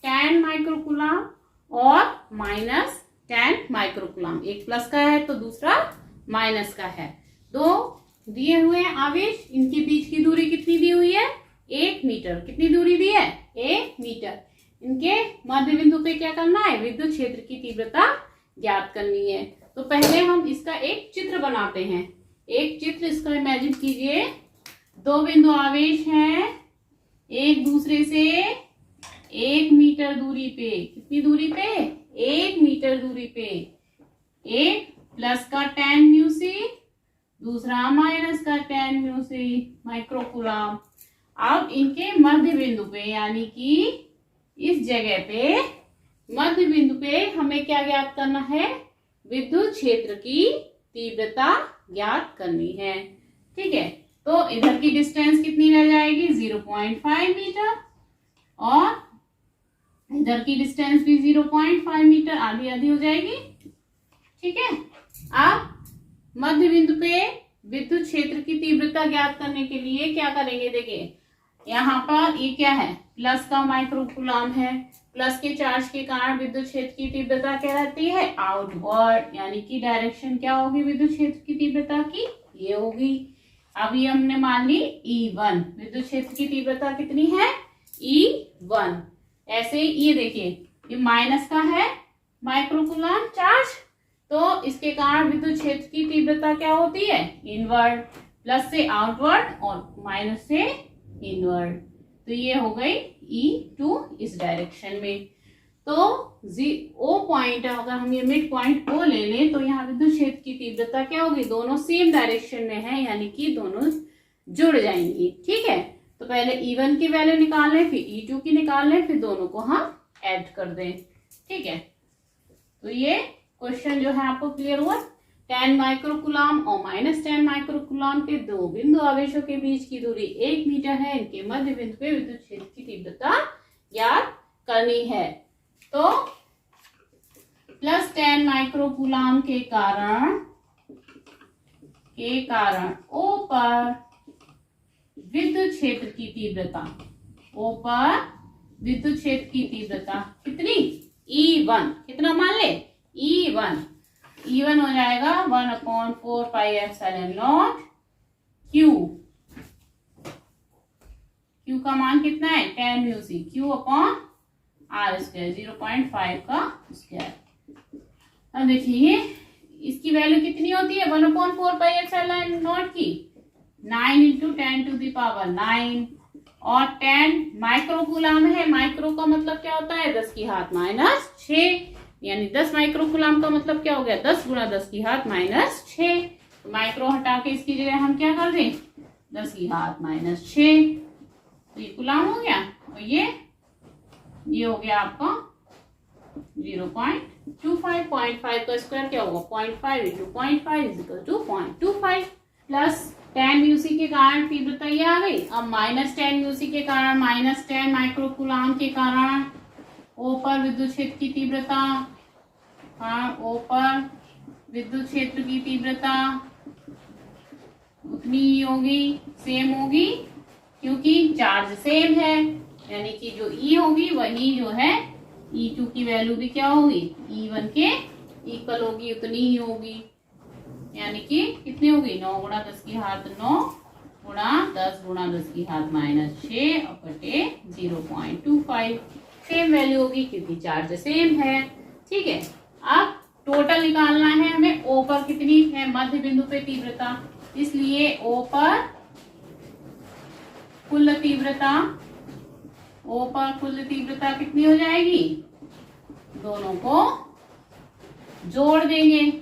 10 माइक्रोकूलम और -10 माइक्रोकूलम। एक प्लस का है तो दूसरा माइनस का है। दो दिए हुए हैं आवेश, इनके बीच की दूरी कितनी दी हुई है 1 मीटर। कितनी दूरी दी है 1 मीटर। इनके मध्य बिंदु पे क्या करना है विद्युत क्षेत्र की तीव्रता ज्ञात करनी है। तो पहले हम इसका एक चित्र बनाते हैं। एक चित्र इसका इमेजिन कीजिए, दो बिंदु आवेश हैं एक दूसरे से 1 मीटर दूरी पे। कितनी दूरी पे 1 मीटर दूरी पे। एक प्लस का 10 μc, दूसरा माइनस का 10 μc माइक्रोकूलम। अब इनके मध्य बिंदु पे यानी कि इस जगह पे मध्य बिंदु पे हमें क्या ज्ञात करना है विद्युत क्षेत्र की तीव्रता ज्ञात करनी है। ठीक है, तो इधर की डिस्टेंस कितनी रह जाएगी 0.5 मीटर और इधर की डिस्टेंस भी 0.5 मीटर, आधी आधी हो जाएगी। ठीक है, अब मध्य बिंदु पे विद्युत क्षेत्र की तीव्रता ज्ञात करने के लिए क्या करेंगे, देखिए यहाँ पर ये क्या है, प्लस का माइक्रोकूलम है, प्लस के चार्ज के कारण विद्युत क्षेत्र की तीव्रता क्या रहती है, आउटवर्ड, यानी कि डायरेक्शन क्या होगी विद्युत क्षेत्र की तीव्रता की, ये होगी। अब ये हमने मान ली E1, विद्युत क्षेत्र की तीव्रता कितनी है, E1। ऐसे ही ये देखिए ये माइनस का है माइक्रोकूलम चार्ज, तो इसके कारण विद्युत क्षेत्र की तीव्रता क्या होती है, इनवर्ड, प्लस से आउटवर्ड और माइनस से इनवर्ड। तो ये हो गई E2 इस डायरेक्शन में। तो O पॉइंट, अगर हम ये मिड पॉइंट O ले लें तो यहाँ विद्युत क्षेत्र की तीव्रता क्या होगी, दोनों सेम डायरेक्शन में है, यानी कि दोनों जुड़ जाएंगी। ठीक है, तो पहले E1 की वैल्यू निकाल लें, फिर E2 की निकाल लें, फिर दोनों को हम ऐड कर दें। ठीक है, तो ये क्वेश्चन जो है आपको क्लियर हुआ। 10 माइक्रोकूलम और -10 माइक्रोकूलम के दो बिंदु आवेशों के बीच की दूरी 1 मीटर है, इनके मध्य बिंदु पे विद्युत क्षेत्र की तीव्रता ज्ञात करनी है। तो +10 माइक्रोकूलम के कारण O पर विद्युत क्षेत्र की तीव्रता, O पर विद्युत क्षेत्र की तीव्रता कितनी, E1, कितना मान ले, E1 हो जाएगा 1/4 pi epsilon naught Q। Q का मान कितना है, 10 mu C, Q upon R square, 0.5 का स्क्वायर। अब देखिए इसकी वैल्यू कितनी होती है, 1/4 पाई एप्सिलॉन नॉट की 9 × 10⁻9, और 10 माइक्रोकूलम है, माइक्रो का मतलब क्या होता है, 10⁻6, यानी 10 माइक्रोकूलम का मतलब क्या हो गया, 10 × 10⁻6। तो माइक्रो हटा के इसकी जगह हम क्या कर दें, 10⁻6, तो ये कूलम हो गया। और ये हो गया आपका 0.25, 0.5 का स्क्वायर क्या होगा, 0.5 × 0.5 = 0.25, प्लस 10 म्यूसी के कारण तीव्रता ये आ गई। अब -10 म्यूसी के कारण, -10 माइक्रोकूलम के कारण O पर विद्युत क्षेत्र की तीव्रता, O पर विद्युत क्षेत्र की तीव्रता उतनी ही होगी, सेम होगी, क्योंकि चार्ज सेम है, यानी कि जो E होगी वही जो है E2 की वैल्यू भी क्या होगी, E1 के इक्वल होगी, उतनी ही होगी, यानी कि कितनी होगी, 9 × 10⁻9 × 10 × 10⁻6 और बटे 0.25, सेम वैल्यू होगी क्योंकि चार्ज सेम है। ठीक है, अब टोटल निकालना है हमें, O पर कितनी है मध्य बिंदु पे तीव्रता, इसलिए O पर कुल तीव्रता कितनी हो जाएगी, दोनों को जोड़ देंगे,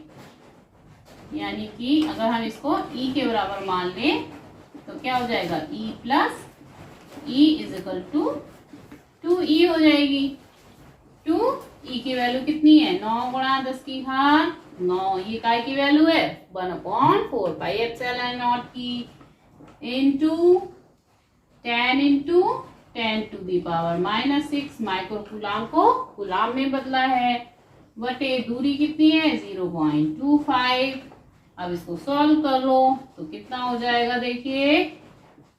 यानी कि अगर हम इसको E के बराबर मान लें तो क्या हो जाएगा, E + E = 2E हो जाएगी। 2E की वैल्यू कितनी है, 9 × 10⁻9, ये काय की वैल्यू है, 1/4 पाई एप्सिलॉन नॉट की, इंटू 10 × 10⁻6 माइक्रोकूलम को कूलम में बदला है, बटे दूरी कितनी है, 0.25। अब इसको सॉल्व कर लो तो कितना हो जाएगा, देखिए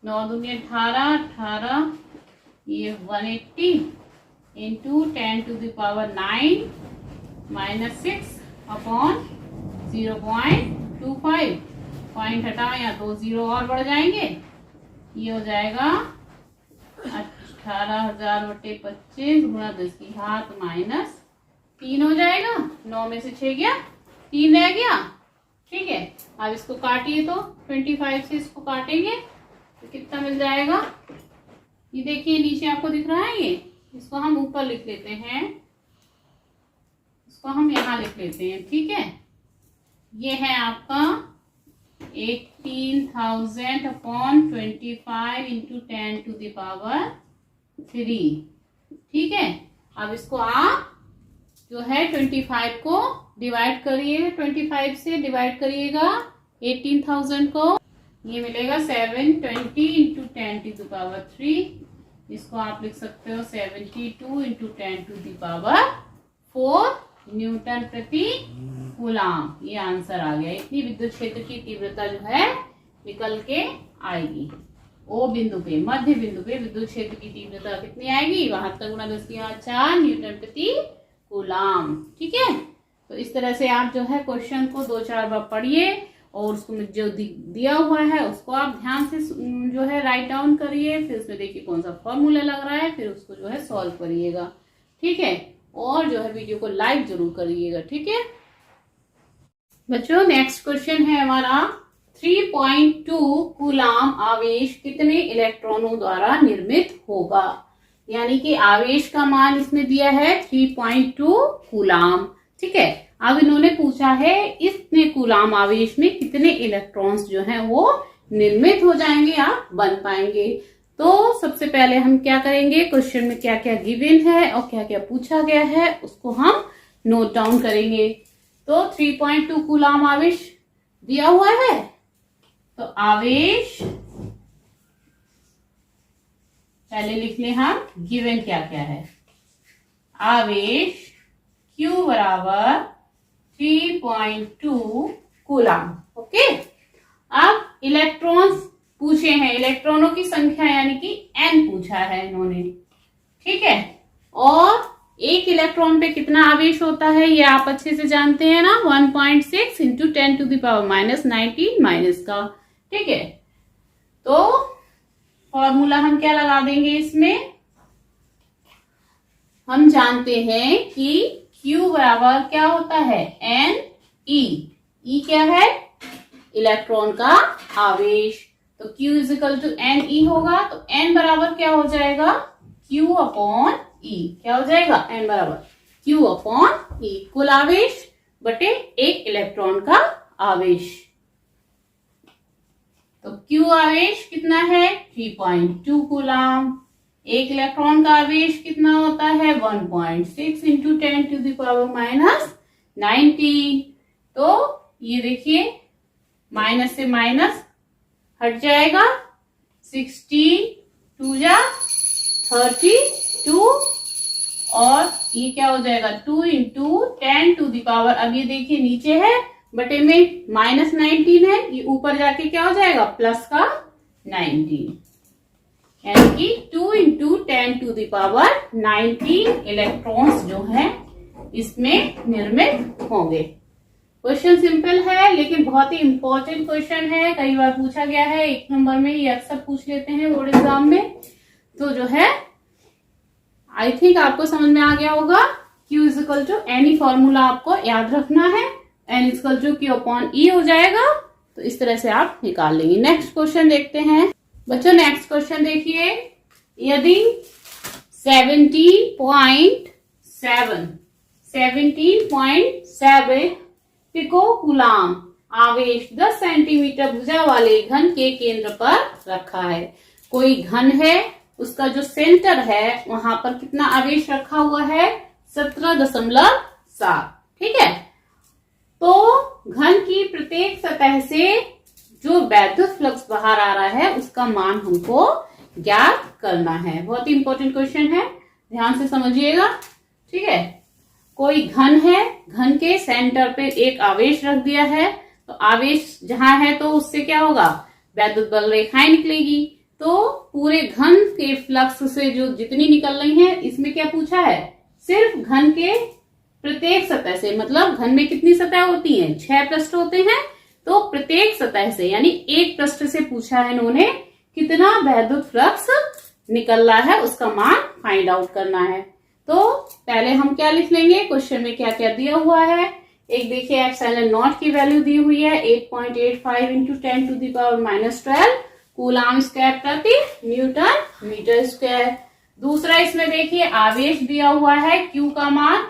9 दूनी 18, 18, ये 180 × 10⁻9 -6 अपॉन 0.25, पॉइंट हटाओ, यहाँ 2 0 और बढ़ जाएंगे, ये हो जाएगा 18,000/25 × 10⁻³ हो जाएगा, 9 में से 6 गया, 3 रह गया। ठीक है, अब इसको काटिए तो 25 से इसको काटेंगे तो कितना मिल जाएगा, ये देखिए नीचे आपको दिख रहा है, ये इसको हम ऊपर लिख लेते हैं, इसको हम यहाँ लिख लेते हैं। ठीक है, ये है आपका 18,000/25 × 10⁻³ ठीक है, अब इसको आप जो है 25 को डिवाइड करिए, 25 से डिवाइड करिएगा 18,000 को, ये मिलेगा 720 × 10⁻3, इसको आप लिख सकते हो 72 × 10⁻4 न्यूटन प्रति कूलाम। ये आंसर आ गया। इतनी विद्युत क्षेत्र की तीव्रता जो है निकल के आएगी। ओ बिंदु पे, मध्य बिंदु पे विद्युत क्षेत्र की तीव्रता कितनी आएगी? 72 × 10⁴ न्यूटन प्रति कूलाम। ठीक है, तो इस तरह से आप जो है क्वेश्चन को 2-4 बार पढ़िए और उसको जो दिया हुआ है उसको आप ध्यान से जो है राइट डाउन करिए। फिर उसमें देखिए कौन सा फॉर्मूला लग रहा है, फिर उसको जो है सॉल्व करिएगा। ठीक है, और जो है वीडियो को लाइक जरूर करिएगा। ठीक है बच्चों, नेक्स्ट क्वेश्चन है हमारा 3.2 कूलाम आवेश कितने इलेक्ट्रॉनों द्वारा निर्मित होगा। यानी कि आवेश का मान इसमें दिया है 3.2 कूलाम। ठीक है, अब इन्होंने पूछा है इतने कूलाम आवेश में कितने इलेक्ट्रॉन्स जो हैं वो निर्मित हो जाएंगे या बन पाएंगे। तो सबसे पहले हम क्या करेंगे, क्वेश्चन में क्या क्या गिवन है और क्या क्या पूछा गया है उसको हम नोट डाउन करेंगे। तो 3.2 कूलाम आवेश दिया हुआ है, तो आवेश पहले लिख लें हम गिवन क्या क्या है। आवेश Q बराबर 3.2 कूलाम। ओके, अब इलेक्ट्रॉन्स पूछे हैं, इलेक्ट्रॉनों की संख्या यानी कि n पूछा है इन्होंने। ठीक है, और एक इलेक्ट्रॉन पे कितना आवेश होता है ये आप अच्छे से जानते हैं ना, 1.6 × 10⁻⁻19 माइनस का। ठीक है, तो फॉर्मूला हम क्या लगा देंगे इसमें, हम जानते हैं कि Q बराबर क्या होता है Ne। E क्या है? इलेक्ट्रॉन का आवेश। तो Q = Ne होगा, तो N बराबर क्या हो जाएगा? Q/E। क्या हो जाएगा? N बराबर Q/E, कुल आवेश बटे एक इलेक्ट्रॉन का आवेश। तो Q आवेश कितना है? 3.2 कूलाम। एक इलेक्ट्रॉन का आवेश कितना होता है? 1.6 × 10⁻⁻19। तो ये देखिए माइनस से माइनस हट जाएगा, 16 2 जा 32 और ये क्या हो जाएगा 2 × 10⁻, अब ये देखिए नीचे है बटे में -19 है, ये ऊपर जाके क्या हो जाएगा प्लस का 19, यानी कि 2 × 10⁻19 इलेक्ट्रॉन्स जो हैं इसमें निर्मित होंगे। क्वेश्चन सिंपल है लेकिन बहुत ही इंपॉर्टेंट क्वेश्चन है, कई बार पूछा गया है, 1 नंबर में ये अक्सर पूछ लेते हैं बोर्ड एग्जाम में। तो जो है आई थिंक आपको समझ में आ गया होगा। Q = एनी फॉर्मूला आपको याद रखना है, N = Q/E हो जाएगा। तो इस तरह से आप निकाल लेंगे। नेक्स्ट क्वेश्चन देखते हैं बच्चों। नेक्स्ट क्वेश्चन देखिए, यदि 17.7 पिको कूलाम आवेश 10 सेंटीमीटर भुजा वाले घन के केंद्र पर रखा है। कोई घन है, उसका जो सेंटर है वहां पर कितना आवेश रखा हुआ है? 17.7। ठीक है, तो घन की प्रत्येक सतह से जो वैद्युत फ्लक्स बाहर आ रहा है उसका मान हमको ज्ञात करना है। बहुत ही इंपॉर्टेंट क्वेश्चन है, ध्यान से समझिएगा। ठीक है, कोई घन है, घन के सेंटर पे एक आवेश रख दिया है, तो आवेश जहां है तो उससे क्या होगा? वैद्युत बल रेखाएं निकलेगी। तो पूरे घन के फ्लक्स से जो जितनी निकल रही है, इसमें क्या पूछा है? सिर्फ घन के प्रत्येक सतह से, मतलब घन में कितनी सतह होती हैं? 6 पृष्ठ होते हैं, तो प्रत्येक सतह से यानी एक पृष्ठ से पूछा है इन्होंने कितना वैद्युत फ्लक्स निकल रहा है, उसका मान फाइंड आउट करना है। तो पहले हम क्या लिख लेंगे, क्वेश्चन में क्या क्या दिया हुआ है। एक देखिए ε0 की वैल्यू दी हुई है 8.85 × 10⁻12 कूलाम स्क्वायर प्रति न्यूटन मीटर स्क्वायर। दूसरा इसमें देखिए आवेश दिया हुआ है, Q का मान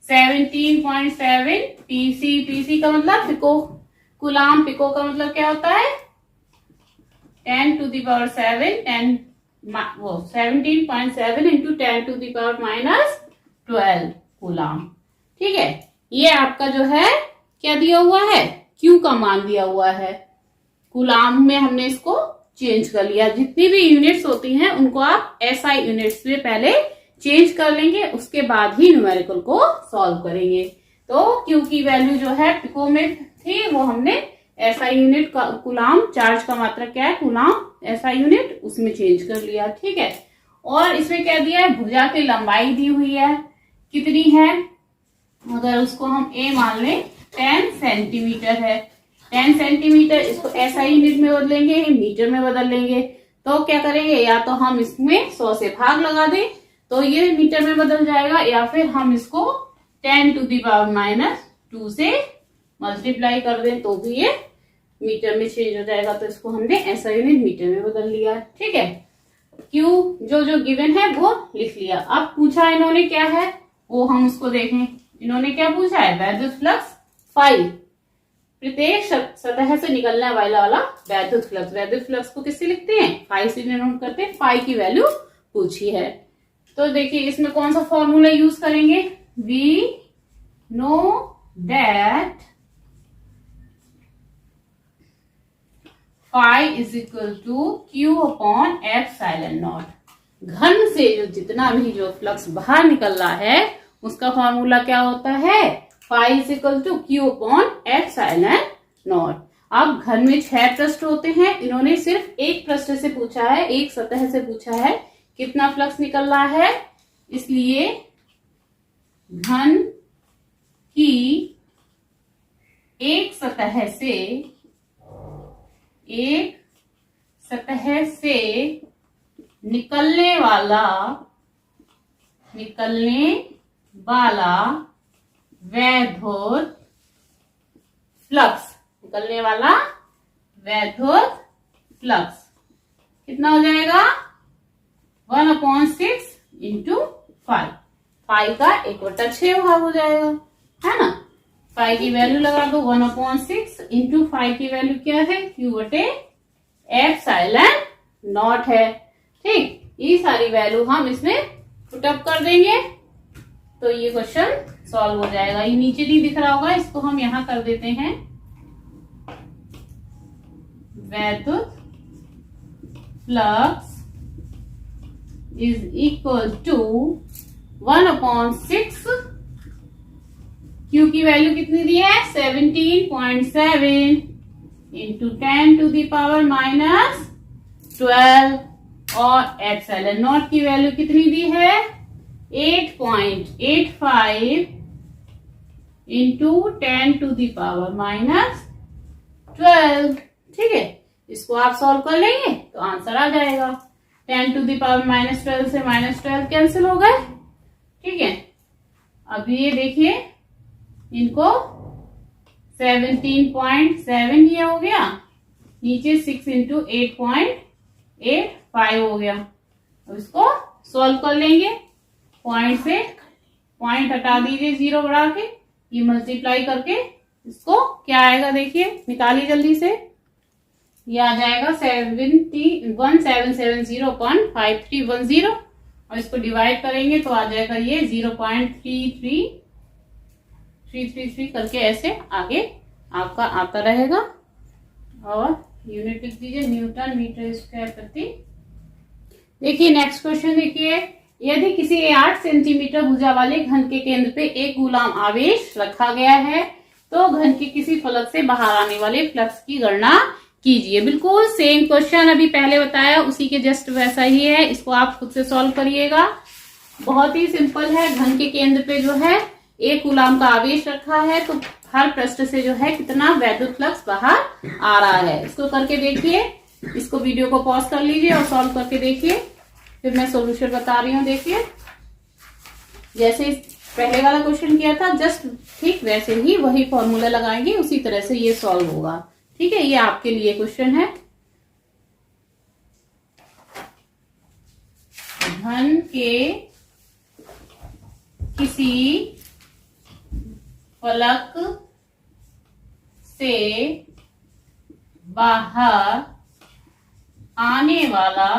17.7 पीसी, पीसी का मतलब पिको, कूलाम, पिको का मतलब क्या होता है? 10⁻7 17.7 × 10⁻12 कूलाम। ठीक है, ये आपका जो है क्या दिया हुआ है? Q का मान दिया हुआ है। कूलाम में हमने इसको चेंज कर लिया। जितनी भी यूनिट्स होती हैं उनको आप SI यूनिट्स में पहले चेंज कर लेंगे, उसके बाद ही न्यूमेरिकल को सॉल्व करेंगे। तो क्यू की वैल्यू जो है पिको में थी वो हमने एसआई यूनिट का कूलाम, चार्ज का मात्रा क्या है कूलाम, एसआई यूनिट, उसमें चेंज कर लिया। ठीक है, और इसमें क्या दिया है, भुजा की लंबाई दी हुई है, कितनी है, अगर उसको हम ए मान लें 10 सेंटीमीटर है, 10 सेंटीमीटर, इसको एसआई यूनिट में बदलेंगे, मीटर में बदल लेंगे, तो क्या करेंगे, या तो हम इसमें 100 से भाग लगा दें तो ये मीटर में बदल जाएगा, या फिर हम इसको 10⁻⁻2 से मल्टीप्लाई कर दें तो भी ये मीटर में चेंज हो जाएगा। तो इसको हमने एसआई यूनिट मीटर में बदल लिया। ठीक है, क्यू जो गिवन है वो लिख लिया। अब पूछा इन्होंने क्या है वो हम उसको देखें। इन्होंने क्या पूछा है, वैद्युत फ्लक्स फाई, प्रत्येक सतह से निकलने वाला वैद्युत फ्लक्स। वैद्युत फ्लक्स को किससे लिखते हैं, फाई से डिनोट करते हैं। फाई की वैल्यू पूछी है, तो देखिए इसमें कौन सा फॉर्मूला यूज करेंगे, we know that phi is equal to Q upon epsilon naught. घन से जो जितना भी जो फ्लक्स बाहर निकल रहा है उसका फॉर्मूला क्या होता है, phi is equal to Q upon epsilon naught. अब घन में 6 पृष्ठ होते हैं, इन्होंने सिर्फ एक पृष्ठ से पूछा है, एक सतह से पूछा है कितना फ्लक्स निकल रहा है, इसलिए घन की एक सतह से निकलने वाला वैद्युत फ्लक्स कितना हो जाएगा, 1/6 इंटू 5, फाई का 1/6 भाग हो जाएगा, है ना। फाई की वैल्यू लगा दो, 1/6 इंटू 5 की वैल्यू क्या है, Q/एप्सिलॉन नॉट है। ठीक, ये सारी वैल्यू हम इसमें पुटअप कर देंगे तो ये क्वेश्चन सॉल्व हो जाएगा। ये नीचे नहीं दिख रहा होगा, इसको हम यहां कर देते हैं, वैद्युत flux is equal to 1/6, Q की वैल्यू कितनी दी है, 17.7 इंटू 10⁻⁻12, और एप्सिलॉन नॉट की वैल्यू कितनी दी है, 8.85 इंटू 10⁻⁻12। ठीक है, इसको आप सॉल्व कर लेंगे तो आंसर आ जाएगा। 10⁻⁻12 से -12 कैंसिल हो गए। ठीक है, अब ये देखिए इनको 17.7 ये हो गया, नीचे 6 इंटू 8.85 हो गया। अब इसको सॉल्व कर लेंगे, पॉइंट से पॉइंट हटा दीजिए, 0 बढ़ा के, ये मल्टीप्लाई करके इसको क्या आएगा देखिए, निकालिए जल्दी से, ये आ जाएगा 1770.5310, और इसको डिवाइड करेंगे तो आ जाएगा ये 0.33333 करके ऐसे आगे आपका आता रहेगा। और यूनिट लिख दीजिए, न्यूटन मीटर स्क्वायर प्रति। देखिए नेक्स्ट क्वेश्चन देखिए, यदि किसी 8 सेंटीमीटर भुजा वाले घन के केंद्र पे एक गुलाम आवेश रखा गया है तो घन के किसी फलक से बाहर आने वाले फ्लक्स की गणना कीजिए। बिल्कुल सेम क्वेश्चन अभी पहले बताया उसी के जस्ट वैसा ही है, इसको आप खुद से सॉल्व करिएगा। बहुत ही सिंपल है, घन के केंद्र पे जो है एक गुलाम का आवेश रखा है तो हर पृष्ठ से जो है कितना वैद्युत फ्लक्स बाहर आ रहा है। इसको करके देखिए, इसको वीडियो को पॉज कर लीजिए और सॉल्व करके देखिए, फिर मैं सॉल्यूशन बता रही हूँ। देखिए जैसे पहले वाला क्वेश्चन किया था जस्ट ठीक वैसे ही वही फॉर्मूला लगाएंगे, उसी तरह से ये सॉल्व होगा। ठीक है, ये आपके लिए क्वेश्चन है। घन के किसी फलक से बाहर आने वाला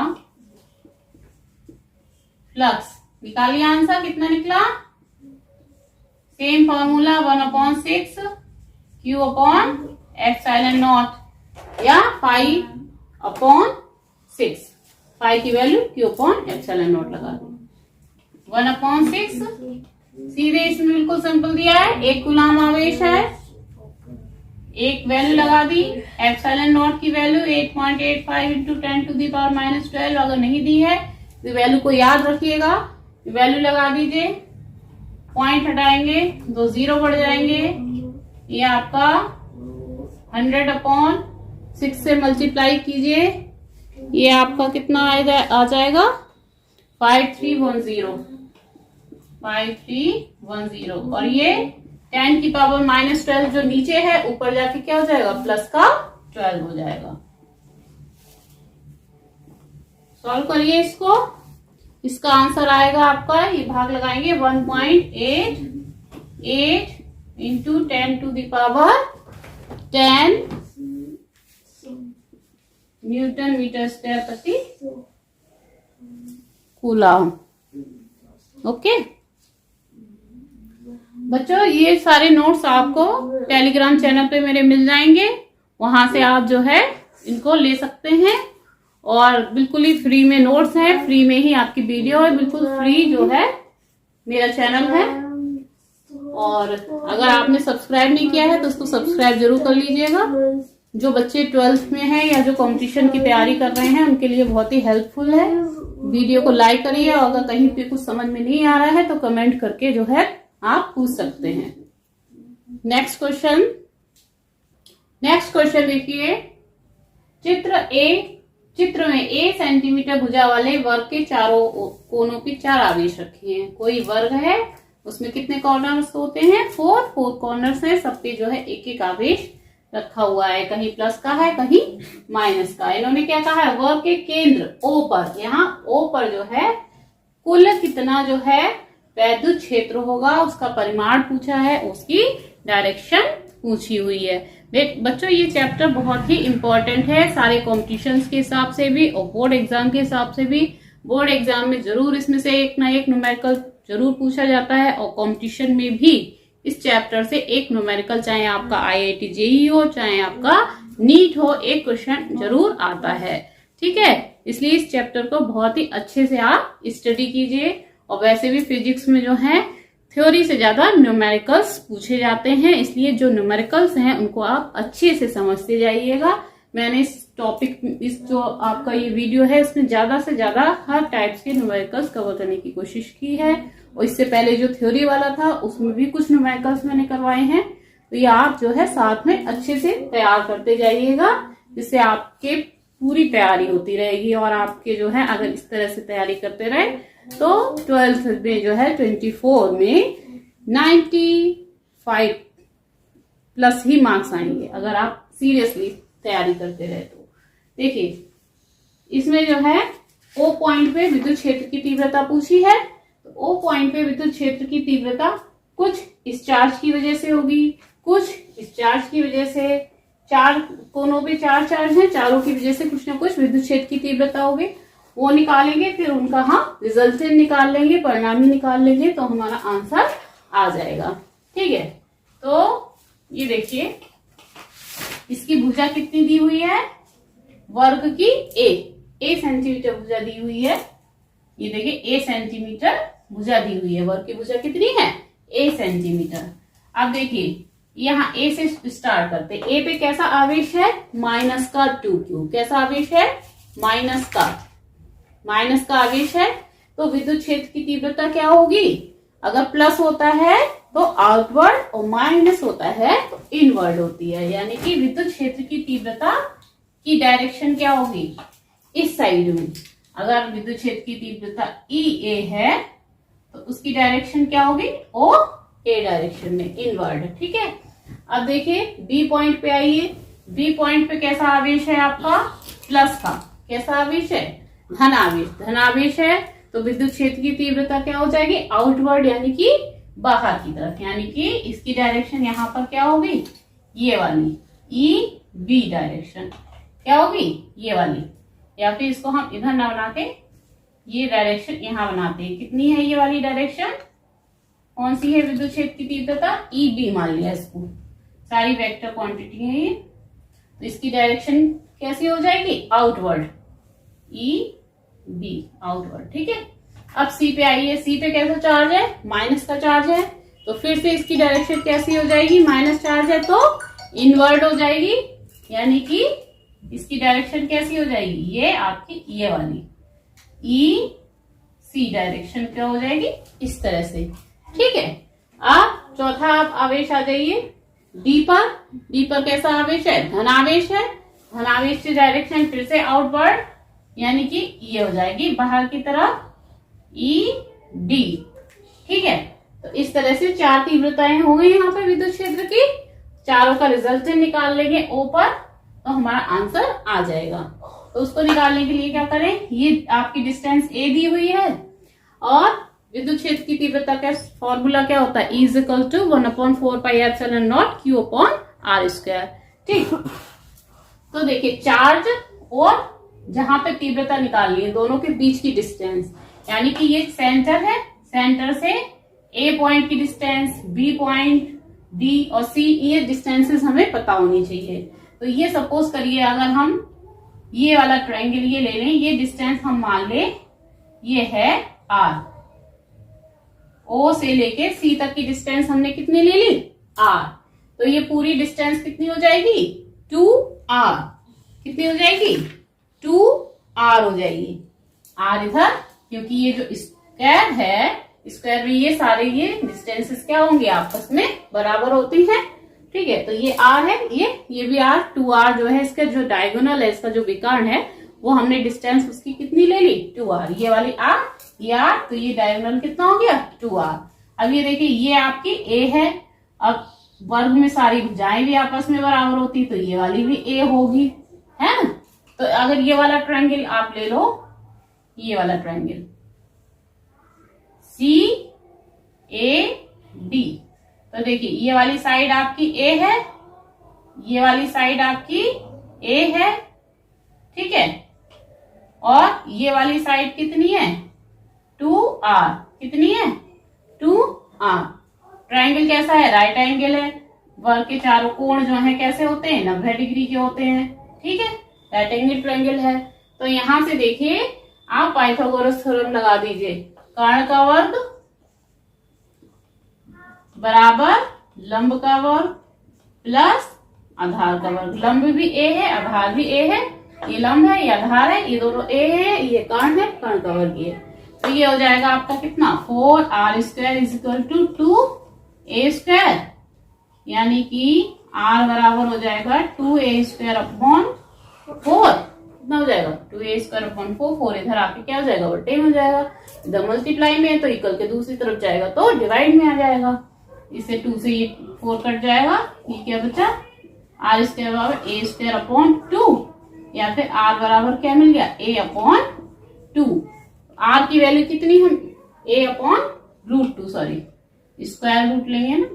फ्लक्स, निकालिए आंसर कितना निकला, same formula 1/6 Q upon epsilon not या 5/6, 5 की value Q upon epsilon not लगा दो, 1/6 सीधे इसमें बिल्कुल सिंपल दिया है, 1 कूलाम आवेश है, एक वैल्यू लगा दी, एप्सिलॉन नॉट की वैल्यू 8.85 इंटू 10⁻⁻12। अगर नहीं दी है तो वैल्यू को याद रखिएगा, वैल्यू लगा दीजिए, पॉइंट हटाएंगे, 2 0 बढ़ जाएंगे, ये आपका 100/6 से मल्टीप्लाई कीजिए, ये आपका कितना आ जाएगा 5310 और ये 10⁻⁻12 जो नीचे है ऊपर जाके क्या हो जाएगा प्लस का 12 हो जाएगा। सॉल्व करिए इसको, इसका आंसर आएगा आपका, ये भाग लगाएंगे 1.88 इंटू 10⁻10 न्यूटन मीटर स्क्वायर प्रति कूलम। ओके बच्चों, ये सारे नोट्स आपको टेलीग्राम चैनल पे मेरे मिल जाएंगे, वहां से आप जो है इनको ले सकते हैं और बिल्कुल ही फ्री में नोट्स हैं, फ्री में ही आपकी वीडियो है, बिल्कुल फ्री जो है मेरा चैनल है। और अगर आपने सब्सक्राइब नहीं किया है तो उसको सब्सक्राइब जरूर कर लीजिएगा। जो बच्चे 12th में हैं या जो कंपटीशन की तैयारी कर रहे हैं उनके लिए बहुत ही हेल्पफुल है। वीडियो को लाइक करिए और अगर कहीं पे कुछ समझ में नहीं आ रहा है तो कमेंट करके जो है आप पूछ सकते हैं। नेक्स्ट क्वेश्चन देखिए, चित्र में ए सेंटीमीटर भुजा वाले वर्ग के चारों कोनों पे 4 आवेश रखे हैं। कोई वर्ग है, उसमें कितने कॉर्नर्स होते हैं 4 कॉर्नर्स हैं, सब पे जो है एक एक आवेश रखा हुआ है, कहीं प्लस का है कहीं माइनस का। इन्होंने क्या कहा है, वर्ग के केंद्र O पर, यहाँ O पर जो है कुल कितना जो है वैद्युत क्षेत्र होगा उसका परिमाण पूछा है, उसकी डायरेक्शन पूछी हुई है। बच्चों ये चैप्टर बहुत ही इंपॉर्टेंट है सारे कॉम्पिटिशन्स के हिसाब से भी और बोर्ड एग्जाम के हिसाब से भी। बोर्ड एग्जाम में जरूर इसमें से एक ना एक न्यूमेरिकल जरूर पूछा जाता है और कंपटीशन में भी इस चैप्टर से एक न्यूमेरिकल, चाहे आपका IIT JEE हो चाहे आपका नीट हो, एक क्वेश्चन जरूर आता है। ठीक है, इसलिए इस चैप्टर को बहुत ही अच्छे से आप स्टडी कीजिए। और वैसे भी फिजिक्स में जो है थ्योरी से ज्यादा न्यूमेरिकल्स पूछे जाते हैं, इसलिए जो न्यूमेरिकल्स हैं उनको आप अच्छे से समझते जाइएगा। मैंने इस जो आपका ये वीडियो है इसमें ज्यादा से ज्यादा हर टाइप्स के न्यूमेरिकल्स कवर करने की कोशिश की है और इससे पहले जो थ्योरी वाला था उसमें भी कुछ न्यूमेरिकल्स मैंने करवाए हैं। तो ये आप जो है साथ में अच्छे से तैयार करते जाइएगा, जिससे आपके पूरी तैयारी होती रहेगी और आपके जो है अगर इस तरह से तैयारी करते रहे तो 12th में जो है 24 में 95 प्लस ही मार्क्स आएंगे अगर आप सीरियसली तैयारी करते रहे तो। देखिए इसमें जो है O पॉइंट पे विद्युत क्षेत्र की तीव्रता पूछी है, तो O पॉइंट पे विद्युत क्षेत्र की तीव्रता कुछ इस चार्ज की वजह से होगी, कुछ इस चार्ज की वजह से, 4 कोनों पे 4 चार्ज हैं, चारों की वजह से कुछ ना कुछ विद्युत क्षेत्र की तीव्रता होगी, वो निकालेंगे, फिर उनका हम रिजल्टेंट निकाल लेंगे, परिणामी निकाल लेंगे, तो हमारा आंसर आ जाएगा। ठीक है, तो ये देखिए इसकी भुजा कितनी दी हुई है, वर्ग की A सेंटीमीटर भुजा दी हुई है। ये देखिए A सेंटीमीटर भुजा दी हुई है, वर्ग की भुजा कितनी है A सेंटीमीटर। अब देखिए यहाँ A से स्टार्ट करते, A पे कैसा आवेश है माइनस का 2Q, कैसा आवेश है माइनस का आवेश है, तो विद्युत क्षेत्र की तीव्रता क्या होगी, अगर प्लस होता है तो आउटवर्ड और माइनस होता है तो इनवर्ड होती है, यानी कि विद्युत क्षेत्र की तीव्रता की डायरेक्शन क्या होगी इस साइड में। अगर विद्युत क्षेत्र की तीव्रता EA है तो उसकी डायरेक्शन क्या होगी OA डायरेक्शन में, इनवर्ड। ठीक है, अब देखिए B पॉइंट पे आइए, B पॉइंट पे कैसा आवेश है आपका प्लस का, कैसा आवेश है धन आवेश है, तो विद्युत क्षेत्र की तीव्रता क्या हो जाएगी आउटवर्ड, यानी कि बाहर की तरफ, यानी कि इसकी डायरेक्शन यहाँ पर क्या होगी ये वाली EB डायरेक्शन क्या होगी ये वाली, या फिर इसको हम इधर ना बना के ये डायरेक्शन यहाँ बनाते हैं। कितनी है ये वाली डायरेक्शन, कौन सी है विद्युत क्षेत्र की तीव्रता EB मान लिया इसको, सारी वेक्टर क्वांटिटी है ये, तो इसकी डायरेक्शन कैसी हो जाएगी आउटवर्ड EB आउटवर्ड। ठीक है, अब सी पे आइए, सी पे कैसा चार्ज है, माइनस का चार्ज है, तो फिर से इसकी डायरेक्शन कैसी हो जाएगी, माइनस चार्ज है तो इनवर्ट हो जाएगी, यानी कि इसकी डायरेक्शन कैसी हो जाएगी, ये आपकी ये वाली ई सी डायरेक्शन क्या हो जाएगी, इस तरह से। ठीक है, अब चौथा आप आवेश आ जाइए डी पर। डी पर कैसा आवेश है, धनावेश है। धनावेश की डायरेक्शन फिर से आउटवर्ड, यानी कि ये हो जाएगी बाहर की तरफ ई डी। ठीक है, तो इस तरह से चार तीव्रताएं हो गई यहाँ पे विद्युत क्षेत्र की। चारों का रिजल्टेंट निकाल लेंगे ओ पर, तो हमारा आंसर आ जाएगा। तो उसको निकालने के लिए क्या करें, ये आपकी डिस्टेंस ए दी हुई है और विद्युत क्षेत्र की तीव्रता का फॉर्मूला क्या होता है, E = 1/4πε0 Q/r²। ठीक, तो देखिए चार्ज और जहां पे तीव्रता निकालनी है दोनों के बीच की डिस्टेंस, यानी कि ये सेंटर है, सेंटर से ए पॉइंट की डिस्टेंस, बी पॉइंट, डी और सी, ये डिस्टेंसेस हमें पता होनी चाहिए। तो ये सपोज करिए अगर हम ये वाला ट्रायंगल ये ले लें, ये डिस्टेंस हम मान लें ये है आर, ओ से लेके सी तक की डिस्टेंस हमने कितनी ले ली, आर। तो ये पूरी डिस्टेंस कितनी हो जाएगी, 2r। कितनी हो जाएगी, 2r हो जाएगी। आर इधर, क्योंकि ये जो स्क्वायर है, स्क्वायर में ये सारे ये डिस्टेंसेस क्या होंगे, आपस में बराबर होती हैं। ठीक है, तो ये आर है, ये भी आर, 2r जो है, इसका जो डायगोनल है, इसका जो विकर्ण है, वो हमने डिस्टेंस उसकी कितनी ले ली, 2r। ये वाली आर, ये आर, तो ये डायगोनल कितना हो गया, 2r। अब ये देखिए ये आपकी ए है, अब वर्ग में सारी भुजाएं भी आपस में बराबर होती, तो ये वाली भी ए होगी, है ना। तो अगर ये वाला ट्रायंगल आप ले लो, ये वाला ट्रायंगल सी ए डी, तो देखिए ये वाली साइड आपकी ए है, ये वाली साइड आपकी ए है, ठीक है, और ये वाली साइड कितनी है, 2r। कितनी है, 2r। ट्रायंगल कैसा है, राइट एंगल है, वर्ग के चारों कोण जो है कैसे होते हैं, 90 डिग्री के होते हैं। ठीक है, राइट एंगल ट्रायंगल है। तो यहां से देखिए आप पाइथागोरस थ्योरम लगा दीजिए, कर्ण का वर्ग बराबर लंब का वर्ग प्लस आधार का वर्ग। लंब भी ए है, आधार भी ए है, ये लंब है, ये आधार है, ये दोनों ए है, ये कर्ण है, कर्ण का वर्ग ये। तो ये हो जाएगा आपका कितना, 4r² = 2a², यानी कि r बराबर हो जाएगा 2a²/4। कितना हो जाएगा, 2a²/4। 4 इधर आके क्या हो जाएगा, बटे में हो जाएगा। इधर मल्टीप्लाई में है तो इक्वल के दूसरी तरफ जाएगा तो डिवाइड में आ जाएगा। इससे 2 से ये 4 कट जाएगा, ये क्या बचा, r² बराबर a²/2, या फिर r बराबर क्या मिल गया, a/2। r की वैल्यू कितनी है, a/√2, सॉरी स्क्वायर रूट लेंगे ना,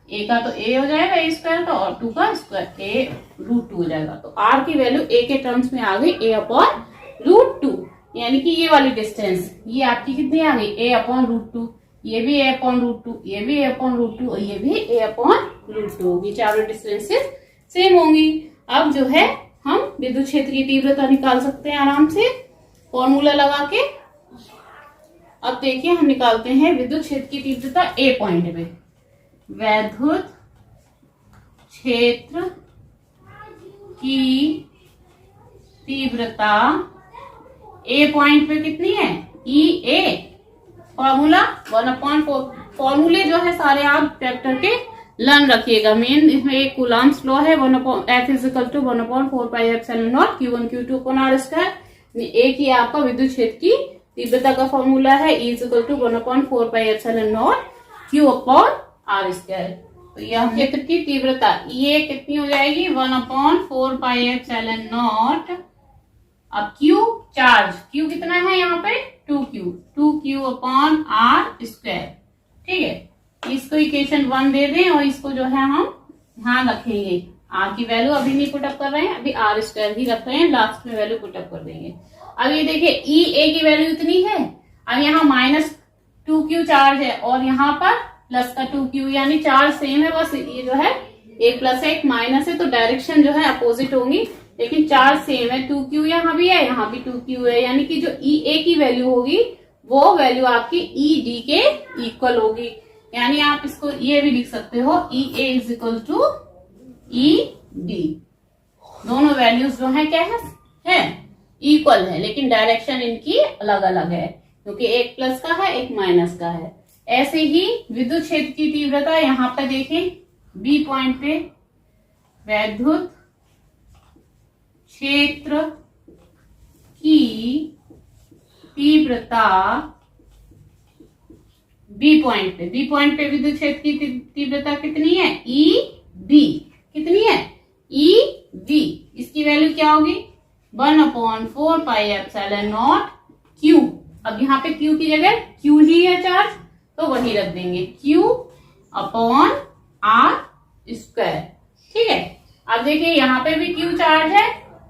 a का तो a हो जाएगा a² का, और 2 का स्क्वायर a√2 हो जाएगा। तो r की वैल्यू a के टर्म्स में आ गई a/√2, यानी कि ये वाली डिस्टेंस ये आपकी कितनी आ गई, a/√2, ये भी a/√2, ये भी a/√2 और ये भी a/√2 होगी। चारों डिस्टेंसेस सेम होंगी। अब जो है हम विद्युत क्षेत्र की तीव्रता निकाल सकते हैं आराम से फॉर्मूला लगा के। अब देखिए हम निकालते हैं विद्युत क्षेत्र की तीव्रता ए पॉइंट पे। विद्युत क्षेत्र की तीव्रता ए पॉइंट पे कितनी है, ई ए, फॉर्मूला 1/4। फॉर्मूले जो है सारे आप चैप्टर के लर्न रखिएगा। मेन इसमें एक कूलम्ब्स लॉ है, F = 1/4πε0 Q1 Q2/r²। एक ही आपका विद्युत क्षेत्र की तीव्रता का फॉर्मूला है, E = 1/4πε0 Q/r²। तो यह क्षेत्र की तीव्रता ये कितनी हो जाएगी, 1/4πε0। अब Q चार्ज, Q कितना है यहाँ पे, 2Q/r²। ठीक है, इसको इक्वेशन 1 दे दें और इसको जो है हम ध्यान रखेंगे, r की वैल्यू अभी नहीं पुटअप कर रहे हैं, अभी r² ही रख रहे हैं, लास्ट में वैल्यू पुटअप कर देंगे। अब ये देखिए ई ए की वैल्यू इतनी है, अब यहाँ -2Q चार्ज है और यहाँ पर प्लस का 2Q, यानी चार्ज सेम है, बस ये जो है एक प्लस है एक माइनस है, तो डायरेक्शन जो है अपोजिट होंगी, लेकिन चार्ज सेम है। 2Q यहाँ भी है, यहाँ भी 2Q है, यानी कि जो ई ए की वैल्यू होगी वो वैल्यू आपकी ई डी के इक्वल होगी। यानी आप इसको ये भी लिख सकते हो E A is equal to E D. दोनों वैल्यूज जो है क्या है इक्वल है, लेकिन डायरेक्शन इनकी अलग अलग है, क्योंकि एक प्लस का है एक माइनस का है। ऐसे ही विद्युत क्षेत्र की तीव्रता यहाँ पर देखें, बी पॉइंट पे वैद्युत क्षेत्र की तीव्रता बी पॉइंट पे विद्युत क्षेत्र की तीव्रता कितनी है, ई बी। कितनी है, ई बी। इसकी वैल्यू क्या होगी, 1/4πε0 क्यू। अब यहाँ पे क्यू की जगह क्यू ही है चार्ज, तो वही रख देंगे, क्यू अपॉन आर स्क्वायर। ठीक है। अब देखिए यहाँ पे भी क्यू चार्ज है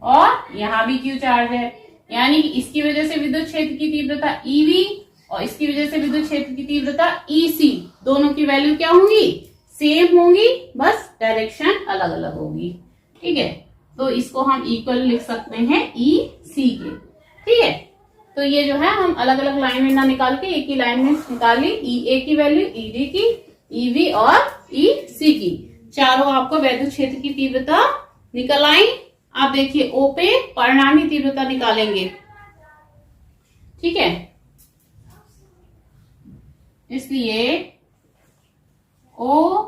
और यहाँ भी क्यू चार्ज है, यानी कि इसकी वजह से विद्युत क्षेत्र की तीव्रता ईवी और इसकी वजह से विद्युत क्षेत्र की तीव्रता ईसी। दोनों की वैल्यू क्या होंगी, सेम होंगी, बस डायरेक्शन अलग अलग होगी। ठीक है, तो इसको हम इक्वल लिख सकते हैं ई सी के। ठीक है, तो ये जो है हम अलग अलग लाइन में ना निकाल के एक ही लाइन में निकाली, ई ए की वैल्यू, ई डी की, ई वी और ई सी की। चारों आपको वैद्युत क्षेत्र की तीव्रता निकल आई। आप देखिए ओ पे परिणामी तीव्रता निकालेंगे। ठीक है, इसलिए ओ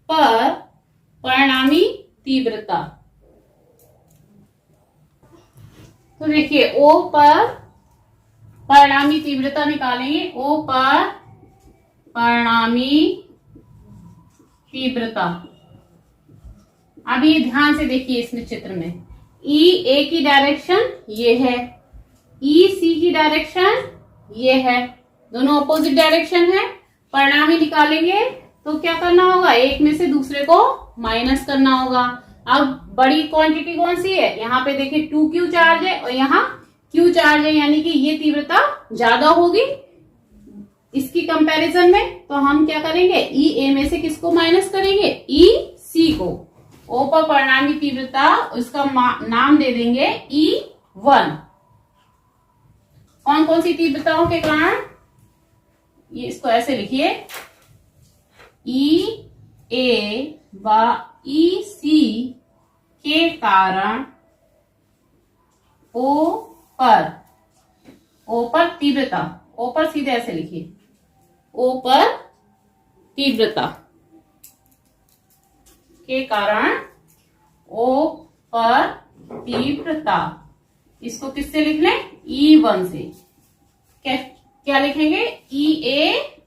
पर परिणामी तीव्रता। तो देखिए ओ पर परिणामी तीव्रता निकालेंगे, ओ पर परिणामी तीव्रता। अभी ध्यान से देखिए इसमें चित्र में, ई ए की डायरेक्शन ये है, ई सी की डायरेक्शन ये है, दोनों अपोजिट डायरेक्शन है। परिणामी निकालेंगे तो क्या करना होगा, एक में से दूसरे को माइनस करना होगा। अब बड़ी क्वांटिटी कौन सी है, यहाँ पे देखिए 2q चार्ज है और यहाँ q चार्ज है, यानी कि ये तीव्रता ज्यादा होगी इसकी कंपैरिजन में। तो हम क्या करेंगे, ई ए में से किसको माइनस करेंगे, ई सी को। ओ पर परिणामी तीव्रता, इसका नाम दे देंगे E1। कौन कौन सी तीव्रताओं के कारण, ये इसको ऐसे लिखिए, ई ए व ई सी के कारण ओ पर तीव्रता, ओ पर सीधे ऐसे लिखिए, ओ पर तीव्रता के कारण ओ पर तीव्रता, इसको किससे लिख लें, E1 से। क्या लिखेंगे, ई ए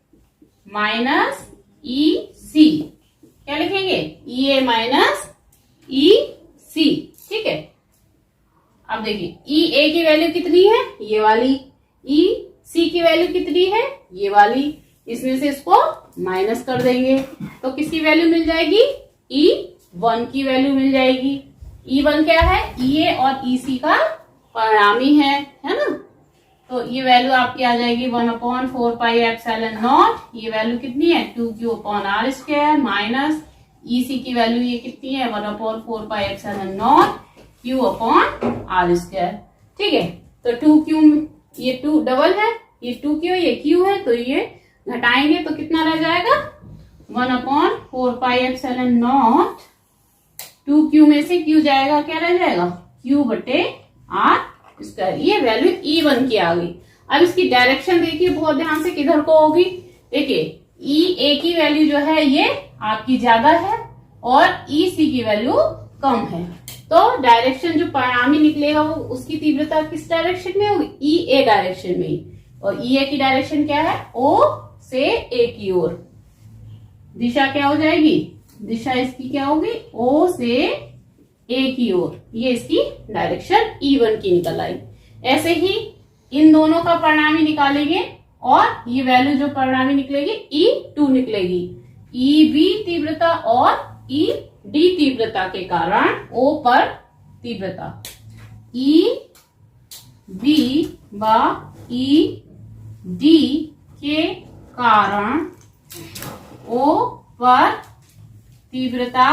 माइनस ई सी। क्या लिखेंगे, ई ए माइनस ई सी। ठीक है, अब देखिए ई ए की वैल्यू कितनी है, ये वाली, ई सी की वैल्यू कितनी है, ये वाली। इसमें से इसको माइनस कर देंगे तो किसकी वैल्यू मिल जाएगी, E1 की वैल्यू मिल जाएगी। E1 क्या है, ई ए और ई सी का परिणामी है ना। तो ये वैल्यू आपकी आ जाएगी 1/4πε0। ये वैल्यू कितनी है, 2q/r² माइनस ई सी की वैल्यू ये कितनी है, 1/4πε0 q/r²। ठीक है, तो 2q, ये 2 डबल है, ये 2q ये q है, तो ये घटाएंगे तो कितना रह जाएगा, 1/4πε0। 2q में से q जाएगा, क्या रह जाएगा, q/r²। ये वैल्यू E1 की आ गई। अब इसकी डायरेक्शन देखिए बहुत ध्यान से, किधर को होगी। देखिए ई ए की वैल्यू जो है ये आपकी ज्यादा है और ई सी की वैल्यू कम है, तो डायरेक्शन जो परिणामी निकलेगा वो उसकी तीव्रता किस डायरेक्शन में होगी, ई ए डायरेक्शन में। और ई ए की डायरेक्शन क्या है, ओ से ए की ओर। दिशा क्या हो जाएगी, दिशा इसकी क्या होगी, ओ से ए की ओर। ये इसकी डायरेक्शन E1 की निकल आई। ऐसे ही इन दोनों का परिणामी निकालेंगे और ये वैल्यू जो परिणामी निकलेगी E2 निकलेगी। EB तीव्रता और ED तीव्रता के कारण O पर तीव्रता, EB व ED के कारण O पर तीव्रता,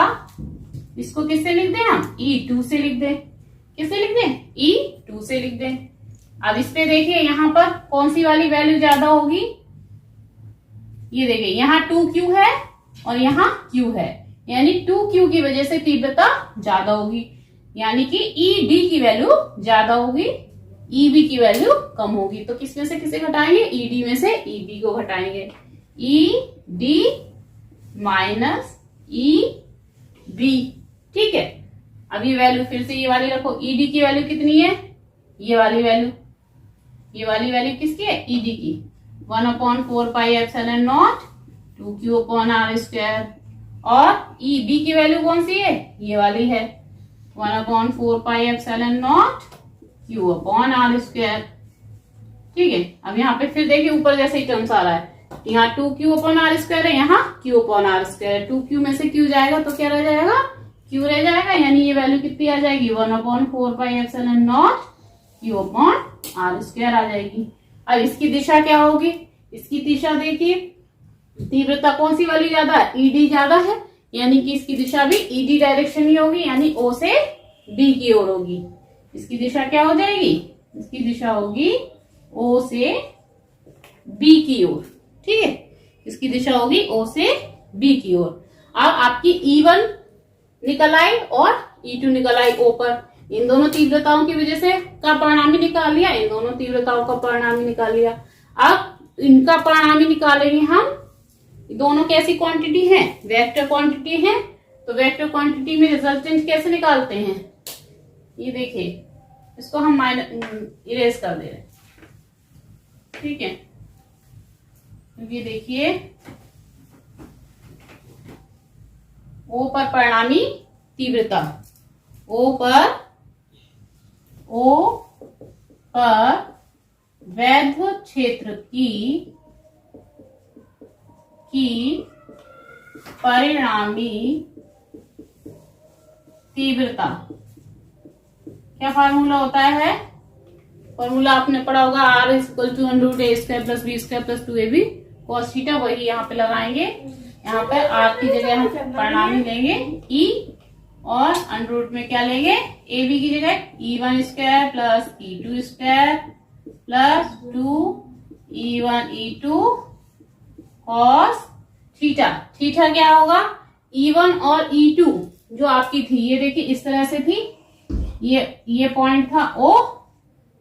इसको किससे लिख दें हम, E2 से लिख दें। किससे लिख दें, E2 से लिख दें। अब इस पे देखिए यहाँ पर कौन सी वाली वैल्यू ज्यादा होगी, ये देखिए यहाँ 2q है और यहाँ q है, यानी 2q की वजह से तीव्रता ज्यादा होगी, यानी कि ed की वैल्यू ज्यादा होगी, eb की वैल्यू कम होगी। तो किस में से किसे घटाएंगे, ed में से eb को घटाएंगे, ed माइनस eb। ठीक है, अब ये वैल्यू फिर से ये वाली रखो, ed की वैल्यू कितनी है, ये वाली वैल्यू किसकी है, ed की 1/4 pi epsilon naught 2q upon R square, और eb की वैल्यू कौन सी है, ये वाली है 1/4 pi epsilon naught q upon R square. ठीक है, अब यहाँ पे फिर देखिए ऊपर जैसे ही टर्म्स आ रहा है, यहाँ 2q अपॉन आर स्क्वायर है, यहाँ q upon R square, 2q में से q जाएगा तो क्या रह जाएगा, q रह जाएगा, यानी ये वैल्यू कितनी आ जाएगी 1/4 pi epsilon naught q upon R square आ जाएगी। अब इसकी दिशा क्या होगी, इसकी दिशा देखिए, तीव्रता कौन सी वाली ज्यादा है, ed ज्यादा है, यानी कि इसकी दिशा भी ed डायरेक्शन ही होगी, यानी o से b की ओर होगी। इसकी दिशा क्या हो जाएगी, इसकी दिशा होगी o से b की ओर। ठीक है, इसकी दिशा होगी o से b की ओर। अब आपकी E1 निकल आई और E2 निकल आई O पर, इन दोनों तीव्रताओं की वजह से का परिणाम ही निकाल लिया, इन दोनों तीव्रताओं का परिणाम ही निकाल लिया। अब इनका परिणाम ही निकालेंगे हम, दोनों कैसी क्वांटिटी हैं, वेक्टर क्वांटिटी हैं, तो वेक्टर क्वांटिटी में रिजल्टेंट कैसे निकालते हैं, ये देखिए इसको हम इरेज कर दे रहे हैं। ठीक है, ये देखिए O पर परिणामी तीव्रता, O पर वैध क्षेत्र की परिणामी तीव्रता, क्या फार्मूला होता है, फॉर्मूला आपने पढ़ा होगा, r equal to √a square plus b square plus 2ab cos theta, वही यहाँ पे लगाएंगे। यहाँ पे r की जगह हम परिणामी लेंगे e, और √ में क्या लेंगे, ab की जगह e1 square plus e2 square plus 2e1 e2 cos theta. Theta क्या होगा, e1 और e2 जो आपकी थी, ये देखिए इस तरह से थी, ये पॉइंट था O,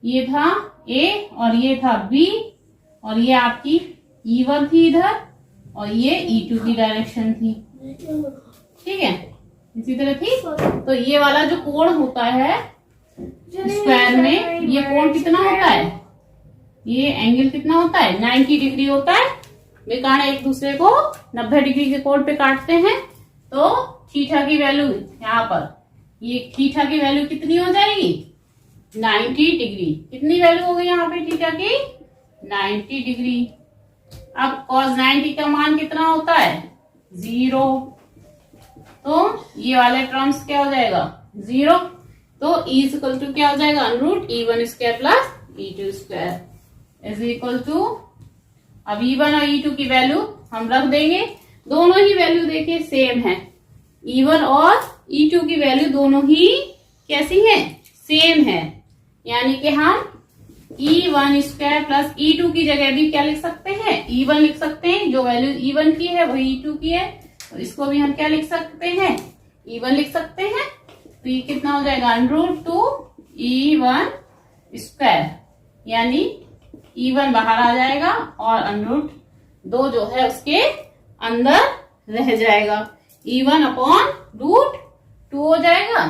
ये था A और ये था B, और ये आपकी E1 थी इधर, और ये E2 की डायरेक्शन थी। ठीक है, इसी तरह थी। तो ये वाला जो कोण होता है स्क्वायर में, ये कोण कितना होता है, ये एंगल कितना होता है, 90 डिग्री होता है। वे कारण एक दूसरे को 90 डिग्री के कोण पे काटते हैं, तो थीटा की वैल्यू यहाँ पर, ये थीटा की वैल्यू कितनी हो जाएगी, 90 डिग्री। कितनी वैल्यू हो गई यहाँ पे थीटा की, 90 डिग्री। अब cos 90 का मान कितना होता है, 0, तो ये वाले टर्म्स क्या हो जाएगा, 0। तो E इक्वल टू क्या हो जाएगा, √E1 square plus E2 square is equal to, अब E1 और E2 की वैल्यू हम रख देंगे, दोनों ही वैल्यू देखिए सेम है, E1 और E2 की वैल्यू दोनों ही कैसी है, सेम है, यानी कि हम E1 स्क्वायर प्लस E2 की जगह भी क्या लिख सकते हैं, E1 लिख सकते हैं, जो वैल्यू E1 की है वही E2 की है, तो इसको भी हम क्या लिख सकते हैं, E1 लिख सकते हैं। तो ये कितना हो जाएगा, √2E1 स्क्वायर, यानी E1 बाहर आ जाएगा और √2 जो है उसके अंदर रह जाएगा, E1 अपॉन √2 हो जाएगा।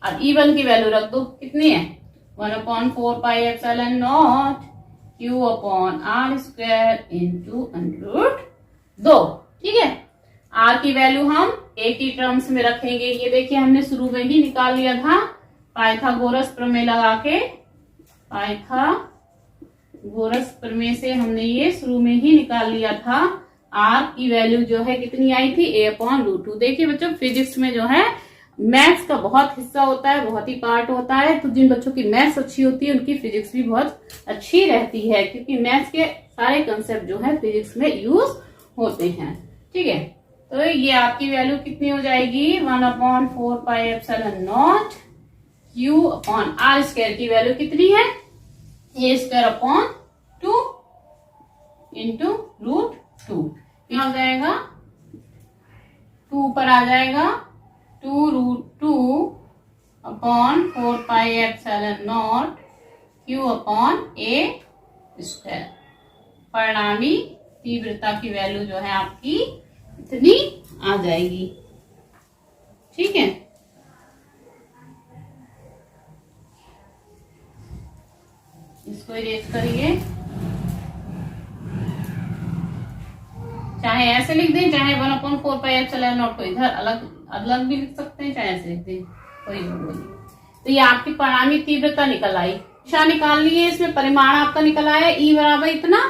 अब E1 की वैल्यू रख दो, कितनी है, 1/4 pi epsilon naught q upon R square into √2। ठीक है, r की वैल्यू हम एक ही टर्म्स में रखेंगे, ये देखिए हमने शुरू में ही निकाल लिया था, पाइथागोरस प्रमेय लगा के, पाइथागोरस प्रमेय से हमने ये शुरू में ही निकाल लिया था। r की वैल्यू जो है कितनी आई थी, a/√2। देखिए बच्चों, फिजिक्स में जो है मैथ्स का बहुत हिस्सा होता है, बहुत ही पार्ट होता है, तो जिन बच्चों की मैथ्स अच्छी होती है उनकी फिजिक्स भी बहुत अच्छी रहती है, क्योंकि मैथ्स के सारे कंसेप्ट जो है फिजिक्स में यूज होते हैं। ठीक है, तो ये आपकी वैल्यू कितनी हो जाएगी, 1/4 pi epsilon naught q upon R square की वैल्यू कितनी है, ए स्क्वायर अपॉन 2 इंटू √2। क्या हो जाएगा, 2 ऊपर आ जाएगा, 2√2 अपॉन 4πε0 क्यू अपॉन ए स्क्वायर। परिणामी तीव्रता की वैल्यू जो है आपकी इतनी आ जाएगी। ठीक है, इसको इरेज करिए। चाहे ऐसे लिख दें, चाहे 1/4πε0 को इधर अलग अलग भी लिख सकते हैं, चाहे ऐसे लिख दें, कोई भी बोलिए। तो ये आपकी परिणामी तीव्रता निकल आई। दिशा निकालनी है, इसमें परिमाण आपका निकल आया ई बराबर इतना।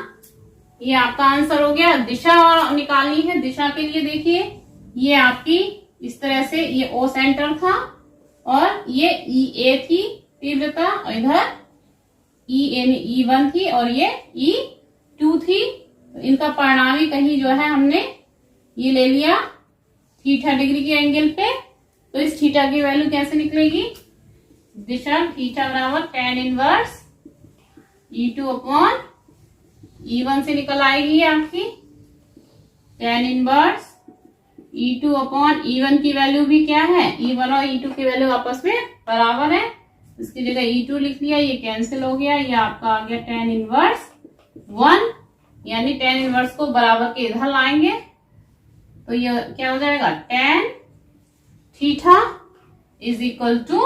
ये आपका आंसर हो गया। दिशा निकालनी है, दिशा के लिए देखिए ये आपकी इस तरह से, ये ओ सेंटर था और ये ई ए थी तीव्रता, और इधर E1 थी और ये E2 थी। तो इनका परिणामी कहीं जो है हमने ये ले लिया थीटा डिग्री के एंगल पे। तो इस थीटा की वैल्यू कैसे निकलेगी, दिशा थीटा बराबर tan inverse E2 upon E1 से निकल आएगी आपकी tan inverse E2 upon E1 की वैल्यू भी क्या है, E1 और E2 की वैल्यू आपस में बराबर है। इसकी जगह E2 लिख लिया, ये कैंसिल हो गया, ये आपका आ गया tan इनवर्स 1, यानी tan इनवर्स को बराबर के इधर लाएंगे तो ये क्या हो जाएगा, tan theta is equal to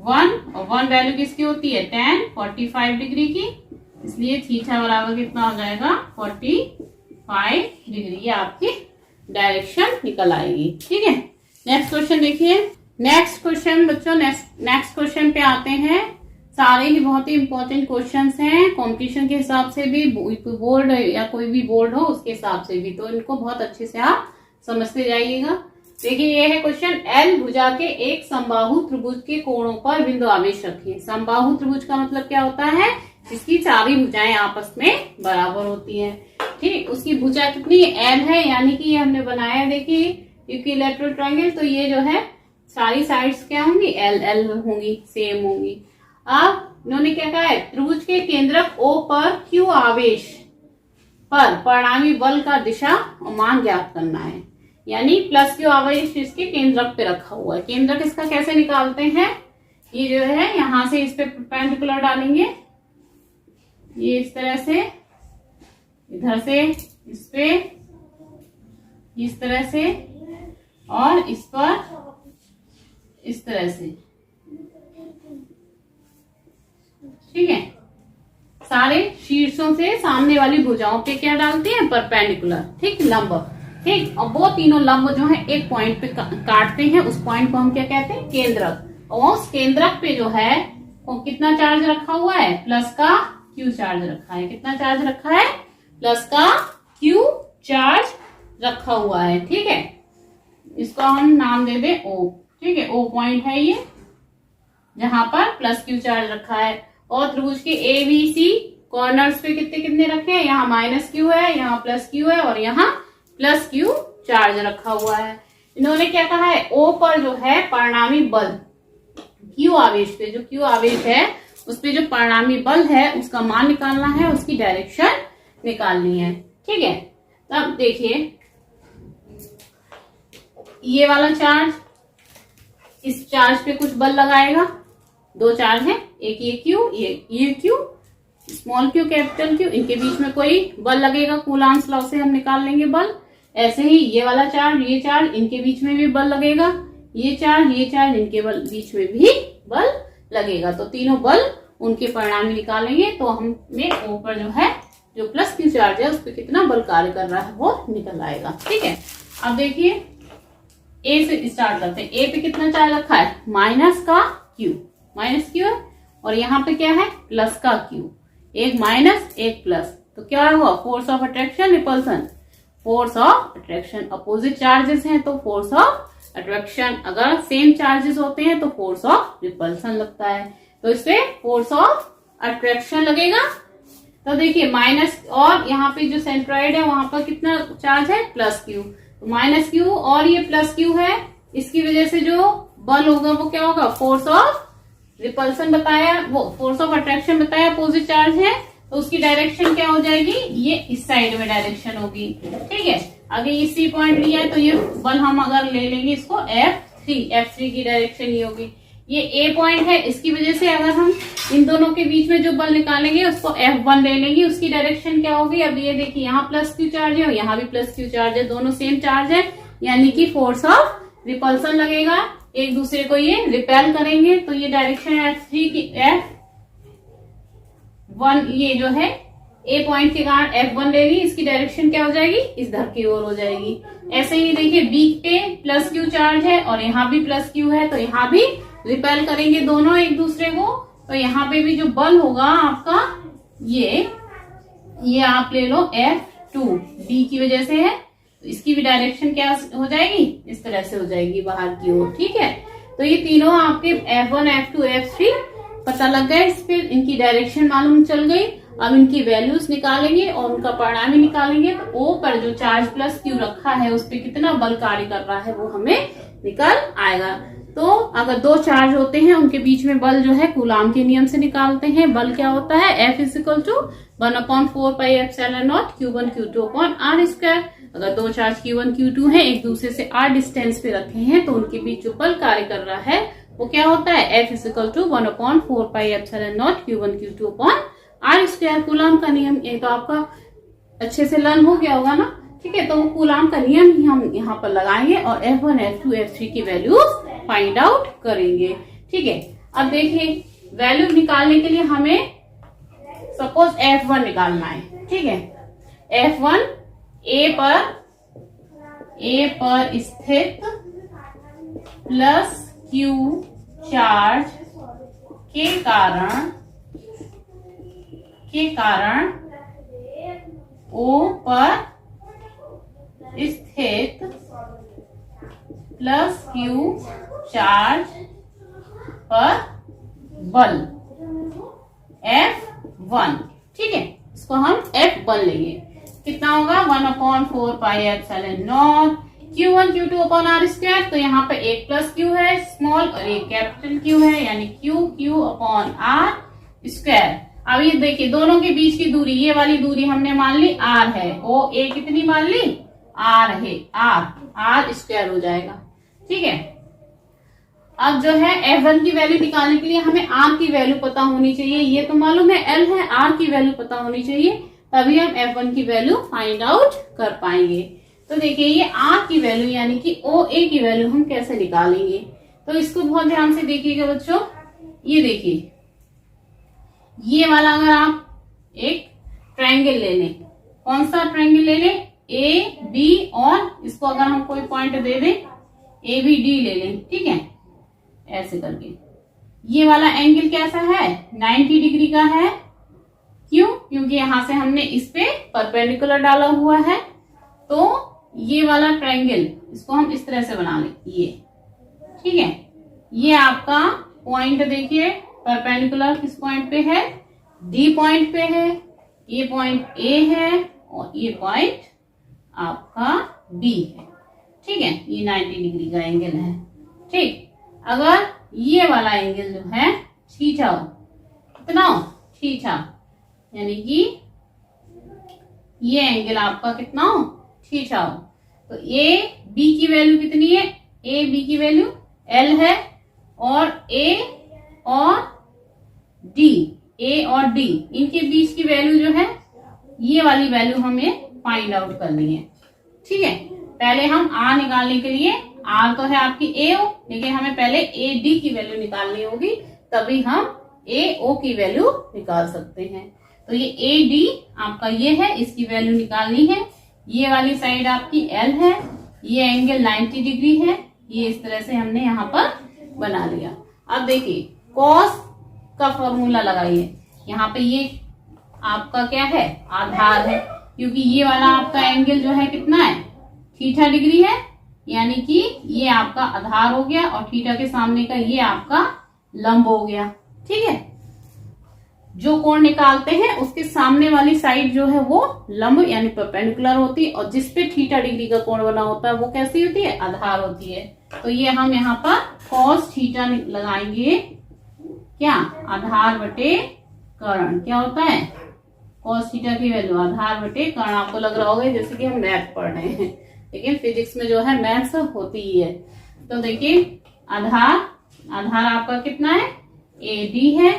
1, और 1 वैल्यू किसकी होती है, tan 45 डिग्री की, इसलिए थीटा बराबर कितना हो जाएगा 45 डिग्री। ये आपकी डायरेक्शन निकल आएगी। ठीक है, नेक्स्ट क्वेश्चन देखिए। नेक्स्ट क्वेश्चन बच्चों, नेक्स्ट क्वेश्चन पे आते हैं। सारे ही बहुत ही इंपॉर्टेंट क्वेश्चंस हैं, कंपटीशन के हिसाब से भी, बोर्ड या कोई भी बोर्ड हो उसके हिसाब से भी, तो इनको बहुत अच्छे से आप समझते जाइएगा। देखिए ये है क्वेश्चन, एल भुजा के एक समबाहु त्रिभुज के कोणों पर बिंदु आवेश रखिए। समबाहु त्रिभुज का मतलब क्या होता है, जिसकी चारों भुजाएं आपस में बराबर होती हैं। ठीक, उसकी भुजा कितनी एल है, यानी कि ये हमने बनाया, देखिए इक्विलैटरल ट्रायंगल, तो ये जो है सारी साइड्स क्या होंगी, एल एल होंगी, सेम होंगी। अब इन्होंने क्या कहा है, त्रिभुज के केंद्रक O पर Q आवेश पर परिणामी बल का दिशा और मान ज्ञात करना है। यानी +Q आवेश इसके केंद्रक पे रखा हुआ है। केंद्रक इसका कैसे निकालते हैं, ये जो है यहां से इस पे परपेंडिकुलर डालेंगे, ये इस तरह से, इधर से इस पे इस तरह से, और इस पर इस तरह से। ठीक है, सारे शीर्षों से सामने वाली भुजाओं पे क्या डालते हैं, परपेंडिकुलर। ठीक, लंब। ठीक, और वो तीनों लंब जो है एक पॉइंट पे काटते हैं, उस पॉइंट को हम क्या कहते हैं, केंद्रक। और उस केंद्रक पे जो है वो कितना चार्ज रखा हुआ है, प्लस का Q चार्ज रखा है। कितना चार्ज रखा है, प्लस का Q चार्ज रखा हुआ है। ठीक है, इसको हम नाम दे दे O। ठीक है, O पॉइंट है ये, जहां पर +Q चार्ज रखा है। और त्रिभुज के ABC कॉर्नर्स पे कितने कितने रखे हैं, यहाँ -Q है, यहाँ +Q है, और यहाँ +Q चार्ज रखा हुआ है। इन्होंने क्या कहा है, O पर जो है परिणामी बल Q आवेश पे, जो Q आवेश है उस पे जो परिणामी बल है उसका मान निकालना है, उसकी डायरेक्शन निकालनी है। ठीक है, तब देखिए ये वाला चार्ज, इस चार्ज पे कुछ बल लगाएगा, दो चार्ज है, एक ये Q, ये Q, small q capital Q, इनके बीच में कोई बल लगेगा, कूलॉम्स लॉ से हम निकाल लेंगे बल। ऐसे ही ये वाला चार्ज, ये चार्ज, इनके बीच में भी बल लगेगा, ये चार्ज, इनके बीच में भी बल लगेगा। तो तीनों बल उनके परिणाम निकालेंगे, तो हमें O पर जो है, जो +Q चार्ज है उस पर कितना बल कार्य कर रहा है वो निकल आएगा। ठीक है, अब देखिए A से स्टार्ट करते हैं। A पे कितना चार्ज रखा है, माइनस का Q है, और यहाँ पे क्या है, प्लस का Q, एक माइनस एक प्लस, तो क्या हुआ, force of attraction repulsion. Force of attraction, opposite charges हैं तो फोर्स ऑफ अट्रैक्शन, अगर सेम चार्जेस होते हैं तो फोर्स ऑफ रिपल्सन लगता है, तो इससे फोर्स ऑफ अट्रैक्शन लगेगा। तो देखिए माइनस, और यहाँ पे जो सेंट्रॉइड है वहां पर कितना चार्ज है, +Q, तो -Q और ये +Q है, इसकी वजह से जो बल होगा वो क्या होगा, फोर्स ऑफ रिपल्सन बताया, वो फोर्स ऑफ अट्रैक्शन बताया, अपोजिट चार्ज है तो उसकी डायरेक्शन क्या हो जाएगी, ये इस साइड में डायरेक्शन होगी। ठीक है, अगर ये सी पॉइंट लिया है तो ये बल हम अगर ले लेंगे इसको F3 की डायरेक्शन ये होगी। ये ए पॉइंट है, इसकी वजह से अगर हम इन दोनों के बीच में जो बल निकालेंगे उसको F1 ले लेंगे, उसकी डायरेक्शन क्या होगी। अब ये देखिए यहाँ प्लस क्यू चार्ज है और यहाँ भी प्लस क्यू चार्ज है, दोनों सेम चार्ज है, यानी कि फोर्स ऑफ रिपल्सन लगेगा, एक दूसरे को ये रिपेल करेंगे। तो ये डायरेक्शन F3 की F1 ये जो है ए पॉइंट के कारण F1 ले ली, इसकी डायरेक्शन क्या हो जाएगी, इस धर की ओर हो जाएगी। ऐसे ही देखिए बी पे प्लस क्यू चार्ज है और यहाँ भी प्लस क्यू है, तो यहाँ भी रिपेल करेंगे दोनों एक दूसरे को। तो यहाँ पे भी जो बल होगा आपका ये आप ले लो F2, बी की वजह से है, तो इसकी भी डायरेक्शन क्या हो जाएगी, इस तरह से हो जाएगी बाहर की ओर। ठीक है, तो ये तीनों आपके F1, F2, F3 पता लग गए, इस पर इनकी डायरेक्शन मालूम चल गई। अब इनकी वैल्यूज निकालेंगे और उनका परिणाम ही निकालेंगे। तो O पर जो चार्ज प्लस क्यू रखा है उस पर कितना बल कार्य कर रहा है वो हमें निकल आएगा। तो अगर दो चार्ज होते हैं उनके बीच में बल जो है कूलाम के नियम से निकालते हैं। बल क्या होता है, F equal to 1/4 pi epsilon naught Q1 Q2 upon R square. अगर दो चार्ज Q1 Q2 है, एक दूसरे से R डिस्टेंस पे रखे हैं, तो उनके बीच जो बल कार्य कर रहा है वो क्या होता है, F equal to 1/4 pi epsilon naught Q1 Q2 upon R square. Coulomb का नियम ये तो आपका अच्छे से लर्न हो गया होगा ना। ठीक है, तो वो कूलाम का नियम ही हम यहाँ पर लगाएंगे और F1, F2, F3 की वैल्यूज फाइंड आउट करेंगे। ठीक है, अब देखिए वैल्यू निकालने के लिए हमें सपोज F1 निकालना है। ठीक है, F1 ए पर स्थित प्लस क्यू चार्ज के कारण O पर स्थित प्लस क्यू चार्ज पर बल F1। ठीक है, इसको हम F1 लेंगे, कितना होगा 1/4 pi epsilon naught Q1 Q2 upon R square. तो यहाँ पे एक प्लस क्यू है स्मॉल और एक कैपिटल क्यू है, यानी Q अपॉन R स्क्वायर। अब ये देखिए दोनों के बीच की दूरी, ये वाली दूरी हमने मान ली R है, OA कितनी मान ली, R है, R स्क्वायर हो जाएगा। ठीक है, अब जो है F1 की वैल्यू निकालने के लिए हमें R की वैल्यू पता होनी चाहिए। ये तो मालूम है L है, R की वैल्यू पता होनी चाहिए, तभी हम F1 की वैल्यू फाइंड आउट कर पाएंगे। तो देखिए ये R की वैल्यू यानी कि OA की वैल्यू हम कैसे निकालेंगे, तो इसको बहुत ध्यान से देखिएगा बच्चों। ये देखिए ये वाला अगर आप एक ट्रायंगल ले लें, कौन सा ट्रायंगल ले लें, A B, और इसको अगर हम कोई पॉइंट दे दें ABD ले लें। ठीक है, ऐसे करके ये वाला एंगल कैसा है, 90 डिग्री का है। क्यों, क्योंकि यहां से हमने इस पे परपेंडिकुलर डाला हुआ है। तो ये वाला ट्रायंगल इसको हम इस तरह से बना लें, ये। ठीक है, ये आपका पॉइंट देखिए परपेंडिकुलर किस पॉइंट पे है, D पॉइंट पे है, ये पॉइंट A है और ये पॉइंट आपका B है। ठीक है, ये 90 डिग्री का एंगल है। ठीक, अगर ये वाला एंगल जो है थीटा हो, कितना हो, थीटा, यानी कि ये एंगल आपका कितना हो, थीटा हो, तो A B की वैल्यू कितनी है, A B की वैल्यू L है, और A और D, A और D इनके बीच की वैल्यू जो है, ये वाली वैल्यू हमें फाइंड आउट करनी है। ठीक है, पहले हम R निकालने के लिए, R तो है आपकी AO, लेकिन हमें पहले AD की वैल्यू निकालनी होगी, तभी हम AO की वैल्यू निकाल सकते हैं। तो ये AD आपका ये है, इसकी वैल्यू निकालनी है। ये वाली साइड आपकी L है, ये एंगल 90 डिग्री है, ये इस तरह से हमने यहाँ पर बना लिया। अब देखिए कॉस का फॉर्मूला लगाइए, यहाँ पे ये आपका क्या है, आधार है, क्योंकि ये वाला आपका एंगल जो है कितना है, थीटा डिग्री है, यानी कि ये आपका आधार हो गया और थीटा के सामने का ये आपका लंब हो गया। ठीक है, जो कोण निकालते हैं उसके सामने वाली साइड जो है वो लंब यानी परपेंडिकुलर होती है, और जिसपे थीटा डिग्री का कोण बना होता है वो कैसी होती है, आधार होती है। तो ये हम यहाँ पर cos थीटा लगाएंगे, क्या, आधार बटे कर्ण। क्या होता है, cos थीटा की वैल्यू आधार बटे कर्ण। आपको लग रहा होगा जैसे कि हम मैथ पढ़ रहे हैं, लेकिन फिजिक्स में जो है मैथ्स होती ही है। तो देखिए आधार आपका कितना है, AB है,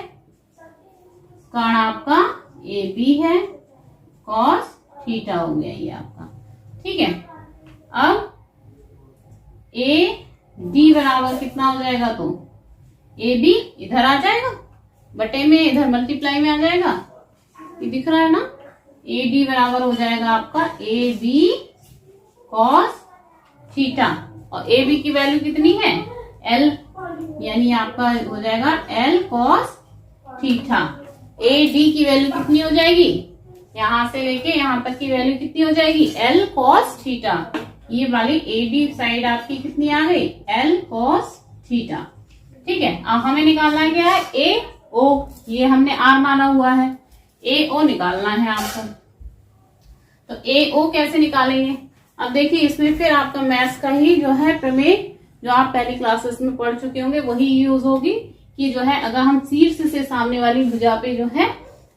कर्ण आपका AB है, cos थीटा हो गया ये आपका। ठीक है, अब AD बराबर कितना हो जाएगा, तो AB इधर आ जाएगा, बटे में इधर मल्टीप्लाई में आ जाएगा, ये दिख रहा है ना। AD बराबर हो जाएगा आपका AB cos थीटा, और AB की वैल्यू कितनी है, L, यानी आपका हो जाएगा L cos थीटा। AD की वैल्यू कितनी हो जाएगी, यहां से लेके यहां तक की वैल्यू कितनी हो जाएगी, L cos थीटा। ये वाली AD साइड आपकी कितनी आ गई, L cos थीटा। ठीक है, अब हमें निकालना है क्या है, AO, ये हमने R माना हुआ है, AO निकालना है आपको। तो AO कैसे निकालेंगे, अब देखिए इसमें फिर आपका मैथ्स का ही जो है प्रमेय, जो आप पहली क्लासेस में पढ़ चुके होंगे वही यूज होगी, कि जो है अगर हम शीर्ष से सामने वाली भुजा पे जो है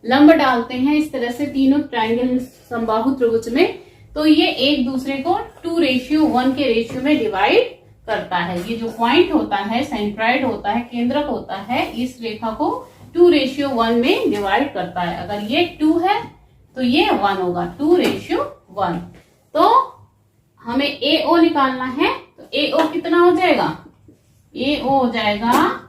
लंब डालते हैं इस तरह से तीनों ट्रायंगल समबाहु त्रिभुज में, तो ये एक दूसरे को 2:1 के रेशियो में डिवाइड करता है। ये जो पॉइंट होता है, सेंट्राइड होता है, केंद्रक होता है, इस रेखा को 2:1 में डिवाइड करता है। अगर ये 2 है तो ये 1 होगा, 2:1। तो हमें AO निकालना है, तो AO कितना हो जाएगा, AO हो जाएगा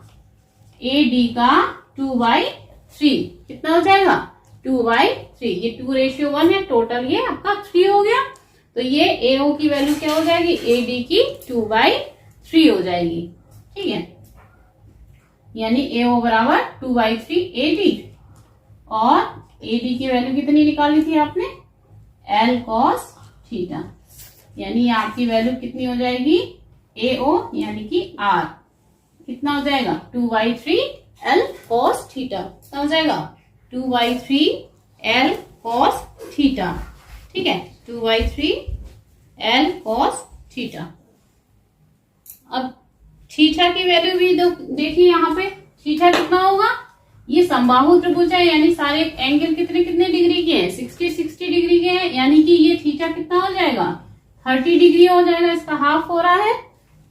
AD का 2/3। कितना हो जाएगा, 2/3। ये 2:1 है, टोटल ये आपका 3 हो गया। तो ये AO की वैल्यू क्या हो जाएगी, AD की 2/3 हो जाएगी। ठीक है, यानी AO बराबर 2/3 AD, और AD की वैल्यू कितनी निकाली थी आपने, L cos थीटा, यानी आपकी वैल्यू कितनी हो जाएगी, AO यानी कि R कितना हो जाएगा, 2/3 L cos थीटा। कितना हो जाएगा, 2/3 L cos थीटा। ठीक है, 2/3 L cos थीटा। अब थीटा की वैल्यू भी देखिए यहाँ पे, थीटा कितना होगा, ये समबाहु त्रिभुज है, यानी सारे एंगल कितने कितने डिग्री के हैं, 60 डिग्री के हैं, यानी कि ये थीटा कितना हो जाएगा, 30 डिग्री हो जाएगा, इसका हाफ हो रहा है।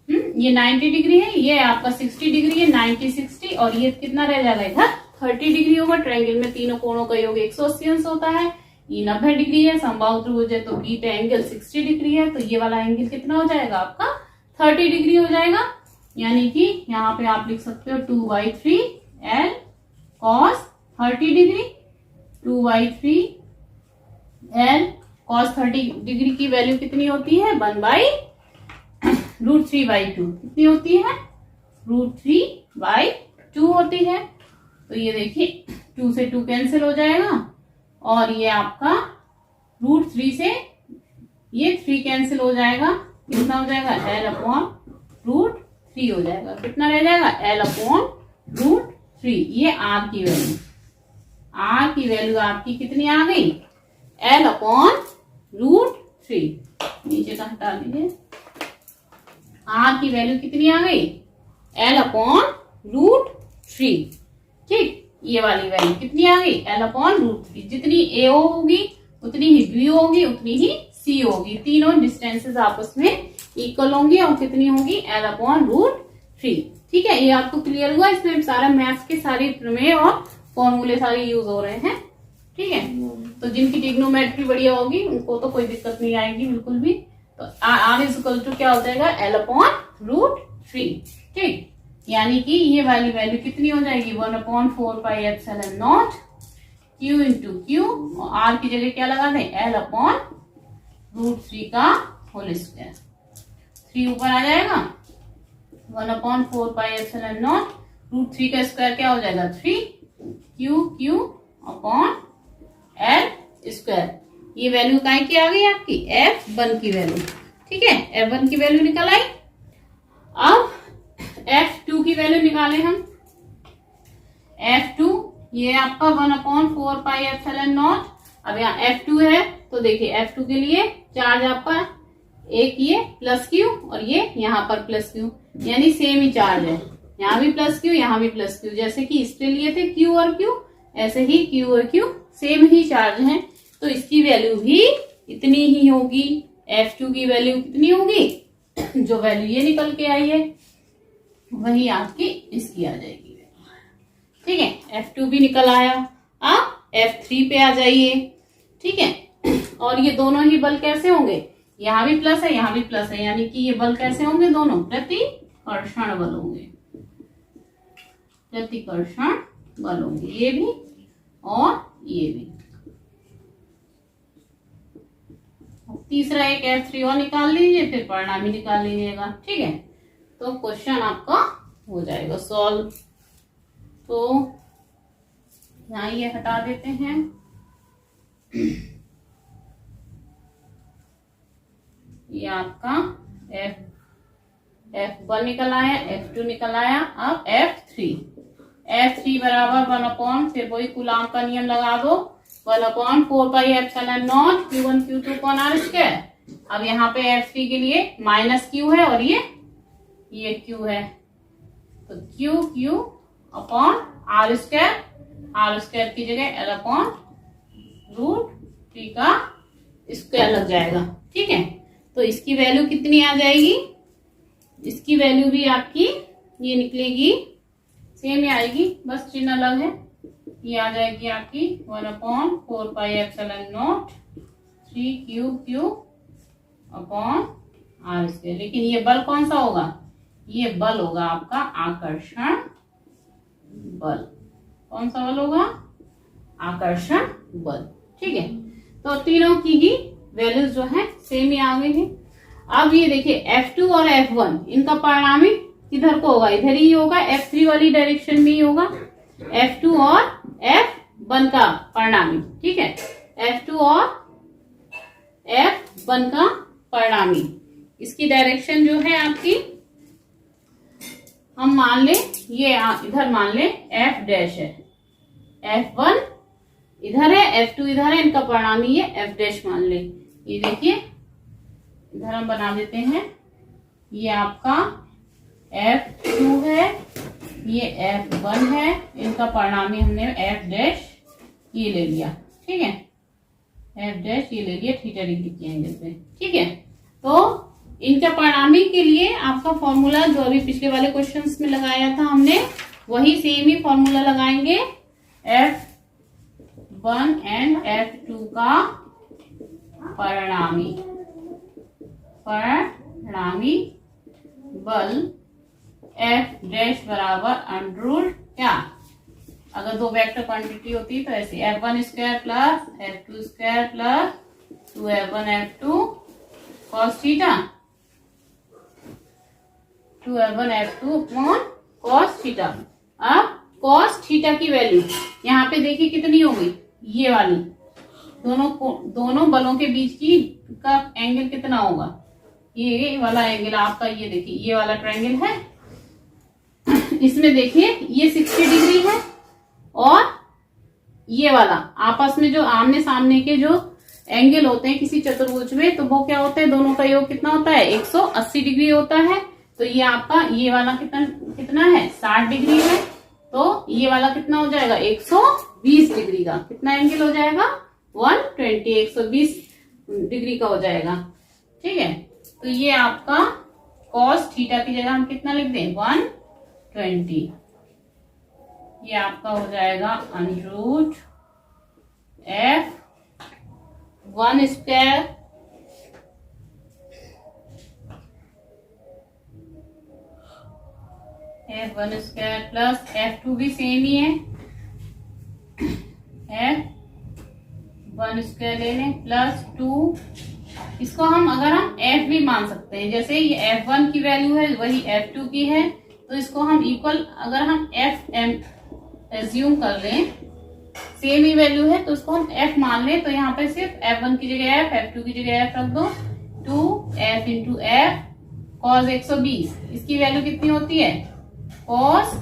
ये 90 डिग्री है, ये आपका 60 डिग्री है, 90 60, और ये कितना रह जाएगा इधर 30 डिग्री होगा। ट्रायंगल में तीनों कोणों का योग 180 अंश होता है। ये 90 डिग्री है, समबाहु त्रिभुज है, तो बी पे एंगल 60 डिग्री है, तो ये वाला एंगल कितना हो जाएगा आपका 30 डिग्री हो जाएगा। यानी कि यहाँ पे आप लिख सकते हो 2/3 L cos 30 degree, 2/3 L cos 30 degree की वैल्यू कितनी होती है, 1/√3/2। कितनी होती है, √3/2 होती है। तो ये देखिए 2 से 2 कैंसिल हो जाएगा, और ये आपका √3 से ये 3 कैंसिल हो जाएगा। कितना हो जाएगा, L/√3 हो जाएगा। कितना रह जाएगा, L/√3। ये R की वैल्यू, R की वैल्यू आपकी कितनी आ गई, L/√3। नीचे का हटा लीजिए, R की वैल्यू कितनी आ गई, L/√3। ठीक, ये वाली वैल्यू कितनी आ गई, L/√3। जितनी AO होगी उतनी ही BO होगी, उतनी ही CO होगी। तीनों डिस्टेंसेस आपस में इक्वल होंगी, और कितनी होगी, L/√3। ठीक है, ये आपको क्लियर हुआ। इसमें सारा मैथ्स के सारे प्रमेय और फॉर्मूले सारे यूज हो रहे हैं। ठीक है, तो जिनकी ट्रिग्नोमेट्री बढ़िया होगी उनको तो कोई दिक्कत नहीं आएगी बिल्कुल भी। तो R इक्वल टू क्या हो जाएगा, L/√3। ठीक, यानी कि ये वाली वैल्यू कितनी हो जाएगी, 1/4πε0 Q इंटू Q, और R की जगह क्या लगा दें, L/√3 का होल स्क्वायर। 3 ऊपर आ जाएगा, 1/4πε0 √3 का स्क्वायर क्या हो जाएगा, 3QQ/L स्क्वायर। ये वैल्यू काय की आ गई आपकी, F1 की वैल्यू। ठीक है, F1 की वैल्यू निकल आई। अब F2 की वैल्यू निकाले हम। F2 ये आपका 1/4πε0। अब यहाँ F2 है, तो देखिए F2 के लिए चार्ज आपका एक ये प्लस Q और ये यहाँ पर प्लस Q, यानी सेम ही चार्ज है। यहाँ भी प्लस क्यू, यहाँ भी प्लस क्यू। जैसे कि इस पे लिए थे क्यू और क्यू, ऐसे ही क्यू और क्यू सेम ही चार्ज हैं, तो इसकी वैल्यू भी इतनी ही होगी। F2 की वैल्यू कितनी होगी, जो वैल्यू ये निकल के आई है वही आपकी इसकी आ जाएगी। ठीक है, F2 भी निकल आया। अब F3 पे आ जाइए। ठीक है, और ये दोनों ही बल कैसे होंगे, यहाँ भी प्लस है यहाँ भी प्लस है, यानी कि ये बल कैसे होंगे, दोनों प्रतिकर्षण बल होंगे, प्रतिकर्षण बल होंगे, ये भी और ये भी। तीसरा एक F3 और निकाल लीजिए, फिर परिणामी निकाल लीजिएगा। ठीक है, तो क्वेश्चन आपका हो जाएगा सॉल्व। तो यहाँ ये हटा देते हैं। ये आपका F1 निकल आया, F2 निकल आया। अब F3 बराबर 1 फिर वही कूलाम का नियम लगा दो, 1/4πε0 Q1 Q2 upon R square. अब यहाँ पे F3 के लिए माइनस क्यू है और ये क्यू है, तो Q अपॉन R स्क्वायर की जगह L अपॉन √3 का स्क्वायर लग जाएगा। ठीक है, तो इसकी वैल्यू कितनी आ जाएगी, इसकी वैल्यू भी आपकी ये निकलेगी, सेम ही आएगी, बस चिन्ह अलग है। ये आ जाएगी आपकी 1/4πε0 3Q अपॉन R स्क्वायर। लेकिन ये बल कौन सा होगा, ये बल होगा आपका आकर्षण बल। कौन सा बल होगा, आकर्षण बल। ठीक है, तो तीनों की ही वैल्यूज जो है सेम ही आ गई है। अब ये देखिए F2 और F1 इनका परिणामी किधर को होगा, इधर ही होगा, F3 वाली डायरेक्शन में ही होगा। F2 और F1 का परिणामी, ठीक है, F2 और F1 का परिणामी, इसकी डायरेक्शन जो है आपकी, हम मान ले ये इधर मान ले F डैश है, F1 इधर है, F2 इधर है, इनका परिणामी ये F डैश मान ले। ये देखिए इधर हम बना देते हैं, ये आपका F2 है, ये F1 है, इनका परिणामी हमने F डैश ये ले लिया। ठीक है, F डैश ये ले लिया थीटा डिग्री के एंगल पे। ठीक है, तो इनका परिणामी के लिए आपका फॉर्मूला जो अभी पिछले वाले क्वेश्चंस में लगाया था हमने, वही सेम ही फॉर्मूला लगाएंगे। F1 एंड F2 का परिणामी बल F डैश बराबर अंडर क्या, अगर दो वेक्टर क्वांटिटी होती तो ऐसे F1 square plus F2 square plus 2F1 F2 cos theta, 2F1 F2 upon cos theta. अब cos थीटा की वैल्यू यहाँ पे देखिए कितनी होगी, ये वाली दोनों बलों के बीच की का एंगल कितना होगा, ये वाला एंगल आपका, ये देखिए ये वाला ट्रायंगल है, इसमें देखिए ये 60 डिग्री है, और ये वाला आपस में जो आमने सामने के जो एंगल होते हैं किसी चतुर्भुज में, तो वो क्या होता है, दोनों का योग कितना होता है, 180 डिग्री होता है। तो ये आपका ये वाला कितना है, 60 डिग्री है, तो ये वाला कितना हो जाएगा, 120 डिग्री का कितना एंगल हो जाएगा, 120 डिग्री का हो जाएगा। ठीक है, तो ये आपका cos थीटा की जगह हम कितना लिख दें, 120, ये आपका हो जाएगा √F1 square F1 square plus F2 भी सेम ही है, F1 स्क्वायर ले लें प्लस 2, इसको हम अगर हम F भी मान सकते हैं, जैसे ये F1 की वैल्यू है वही F2 की है, तो इसको हम इक्वल अगर हम Fm एज्यूम कर लें, सेम ही वैल्यू है तो उसको हम F मान लें, तो यहाँ पे सिर्फ F1 की जगह F, F2 की जगह F रख दो, 2F इंटू F cos 120, इसकी वैल्यू कितनी होती है, cos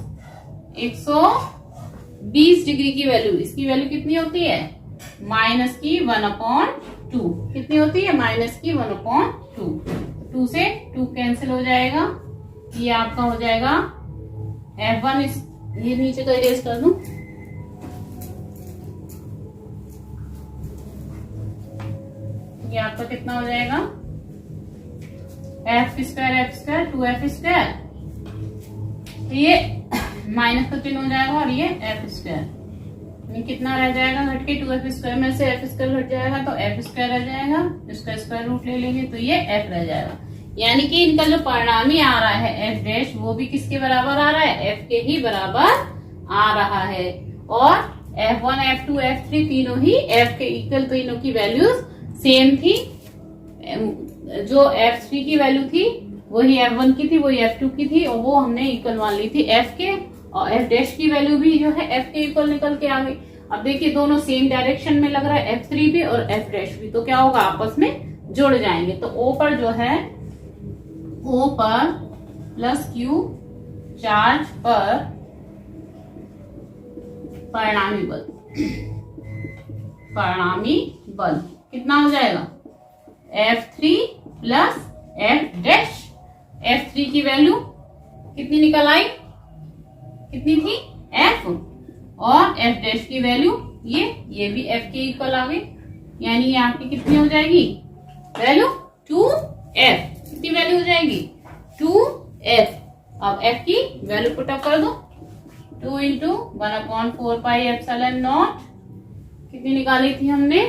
120 डिग्री की वैल्यू, इसकी वैल्यू कितनी होती है, माइनस की 1/2, कितनी होती है, माइनस की 1/2, 2 से 2 कैंसिल हो जाएगा, ये आपका हो जाएगा F1 इस ये नीचे का इरेज कर दूं, ये आपका कितना हो जाएगा एफ स्क्वायर 2f², ये माइनस का चिन्ह हो जाएगा और ये f², कितना रह जाएगा घट के 2f² में से f² घट जाएगा तो f² रह जाएगा, इसका स्क्वायर रूट ले लेंगे तो ये f रह जाएगा। यानी कि इनका जो परिणामी आ रहा है f डैश वो भी किसके बराबर आ रहा है, f के ही बराबर आ रहा है। और f1 f2 f3 तीनों ही f के इक्वल, तो इनों की वैल्यूज सेम थी। जो f3 की वैल्यू थी वही f1 की थी, वही f2 की थी, और वो हमने इक्वल मान ली थी f के, और f डैश की वैल्यू भी जो है f के इक्वल निकल के आ गई। अब देखिए दोनों सेम डायरेक्शन में लग रहा है, f3 भी और f डैश भी, तो क्या होगा आपस में जुड़ जाएंगे। तो O पर जो है, O पर प्लस Q चार्ज पर परिणामी बल कितना हो जाएगा F3 plus F dash. F3 की वैल्यू कितनी निकल आई, कितनी थी F, और F डैश की वैल्यू ये भी F के इक्वल आ गई। यानी ये आपकी कितनी हो जाएगी वैल्यू 2F, कितनी वैल्यू हो जाएगी 2F। अब F की वैल्यू पुट अप कर दो, 2 × 1/4πε0, कितनी निकाली थी हमने,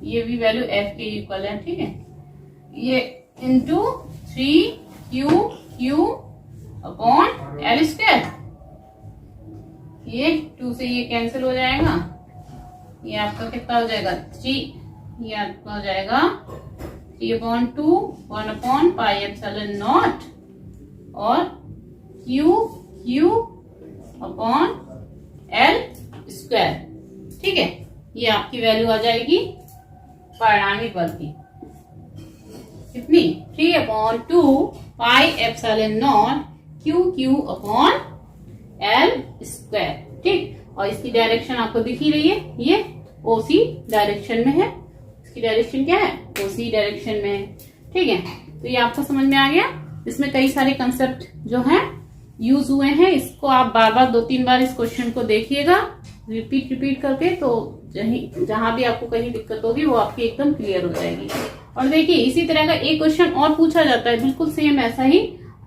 ये भी वैल्यू F के इक्वल है, ठीक है। ये इंटू 3Q अपॉन L², ये 2 से ये कैंसिल हो जाएगा, ये आपका कितना हो जाएगा 3, ये आपका हो जाएगा 3/2 1/πε0 और Q अपॉन L², ठीक है। ये आपकी वैल्यू आ जाएगी परिणामी बल की, कितनी 3/2πε0 QQ अपॉन L², ठीक। और इसकी डायरेक्शन आपको दिख ही रही है, ये OC डायरेक्शन में है, इसकी डायरेक्शन क्या है OC डायरेक्शन में है, ठीक है। तो ये आपको समझ में आ गया। इसमें कई सारे कंसेप्ट जो हैं यूज हुए हैं, इसको आप बार बार 2-3 बार इस क्वेश्चन को देखिएगा रिपीट करके, तो जहां भी आपको कहीं दिक्कत होगी वो आपकी एकदम क्लियर हो जाएगी। और देखिए इसी तरह का एक क्वेश्चन और पूछा जाता है, बिल्कुल सेम ऐसा ही,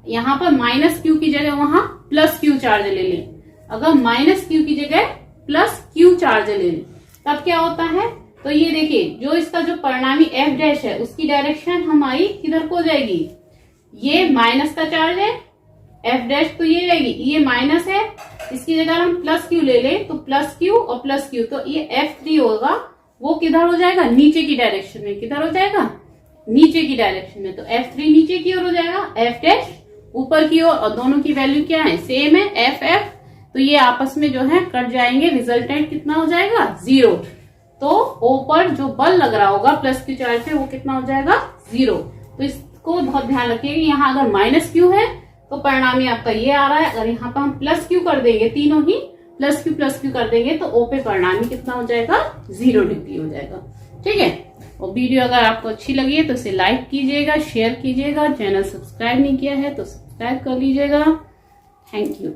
यहाँ पर -q की जगह वहां +q चार्ज ले लें। अगर -q की जगह +q चार्ज ले लें तब क्या होता है, तो ये देखिए जो इसका जो परिणामी f डैश है उसकी डायरेक्शन हमारी किधर को जाएगी, ये माइनस का चार्ज है, f डैश तो ये रहेगी, ये माइनस है, इसकी जगह हम +q ले लें तो +q और +q, तो ये F3 होगा, वो किधर हो जाएगा नीचे की डायरेक्शन में, किधर हो जाएगा नीचे की डायरेक्शन में, तो F3 नीचे की ओर हो जाएगा, F डैश ऊपर की ओर, और दोनों की वैल्यू क्या है सेम है F, तो ये आपस में जो है कट जाएंगे, रिजल्टेंट कितना हो जाएगा 0। तो O पर जो बल लग रहा होगा +q चार्ज से वो कितना हो जाएगा 0। तो इसको बहुत ध्यान रखिएगा, यहाँ अगर -q है तो परिणामी आपका ये आ रहा है, अगर यहाँ पर हम +q कर देंगे, तीनों ही +q कर देंगे तो O पे परिणामी कितना हो जाएगा 0 डिग्री हो जाएगा, ठीक है। और वीडियो अगर आपको अच्छी लगी है तो इसे लाइक कीजिएगा, शेयर कीजिएगा, चैनल सब्सक्राइब नहीं किया है तो सब्सक्राइब कर लीजिएगा। Thank you.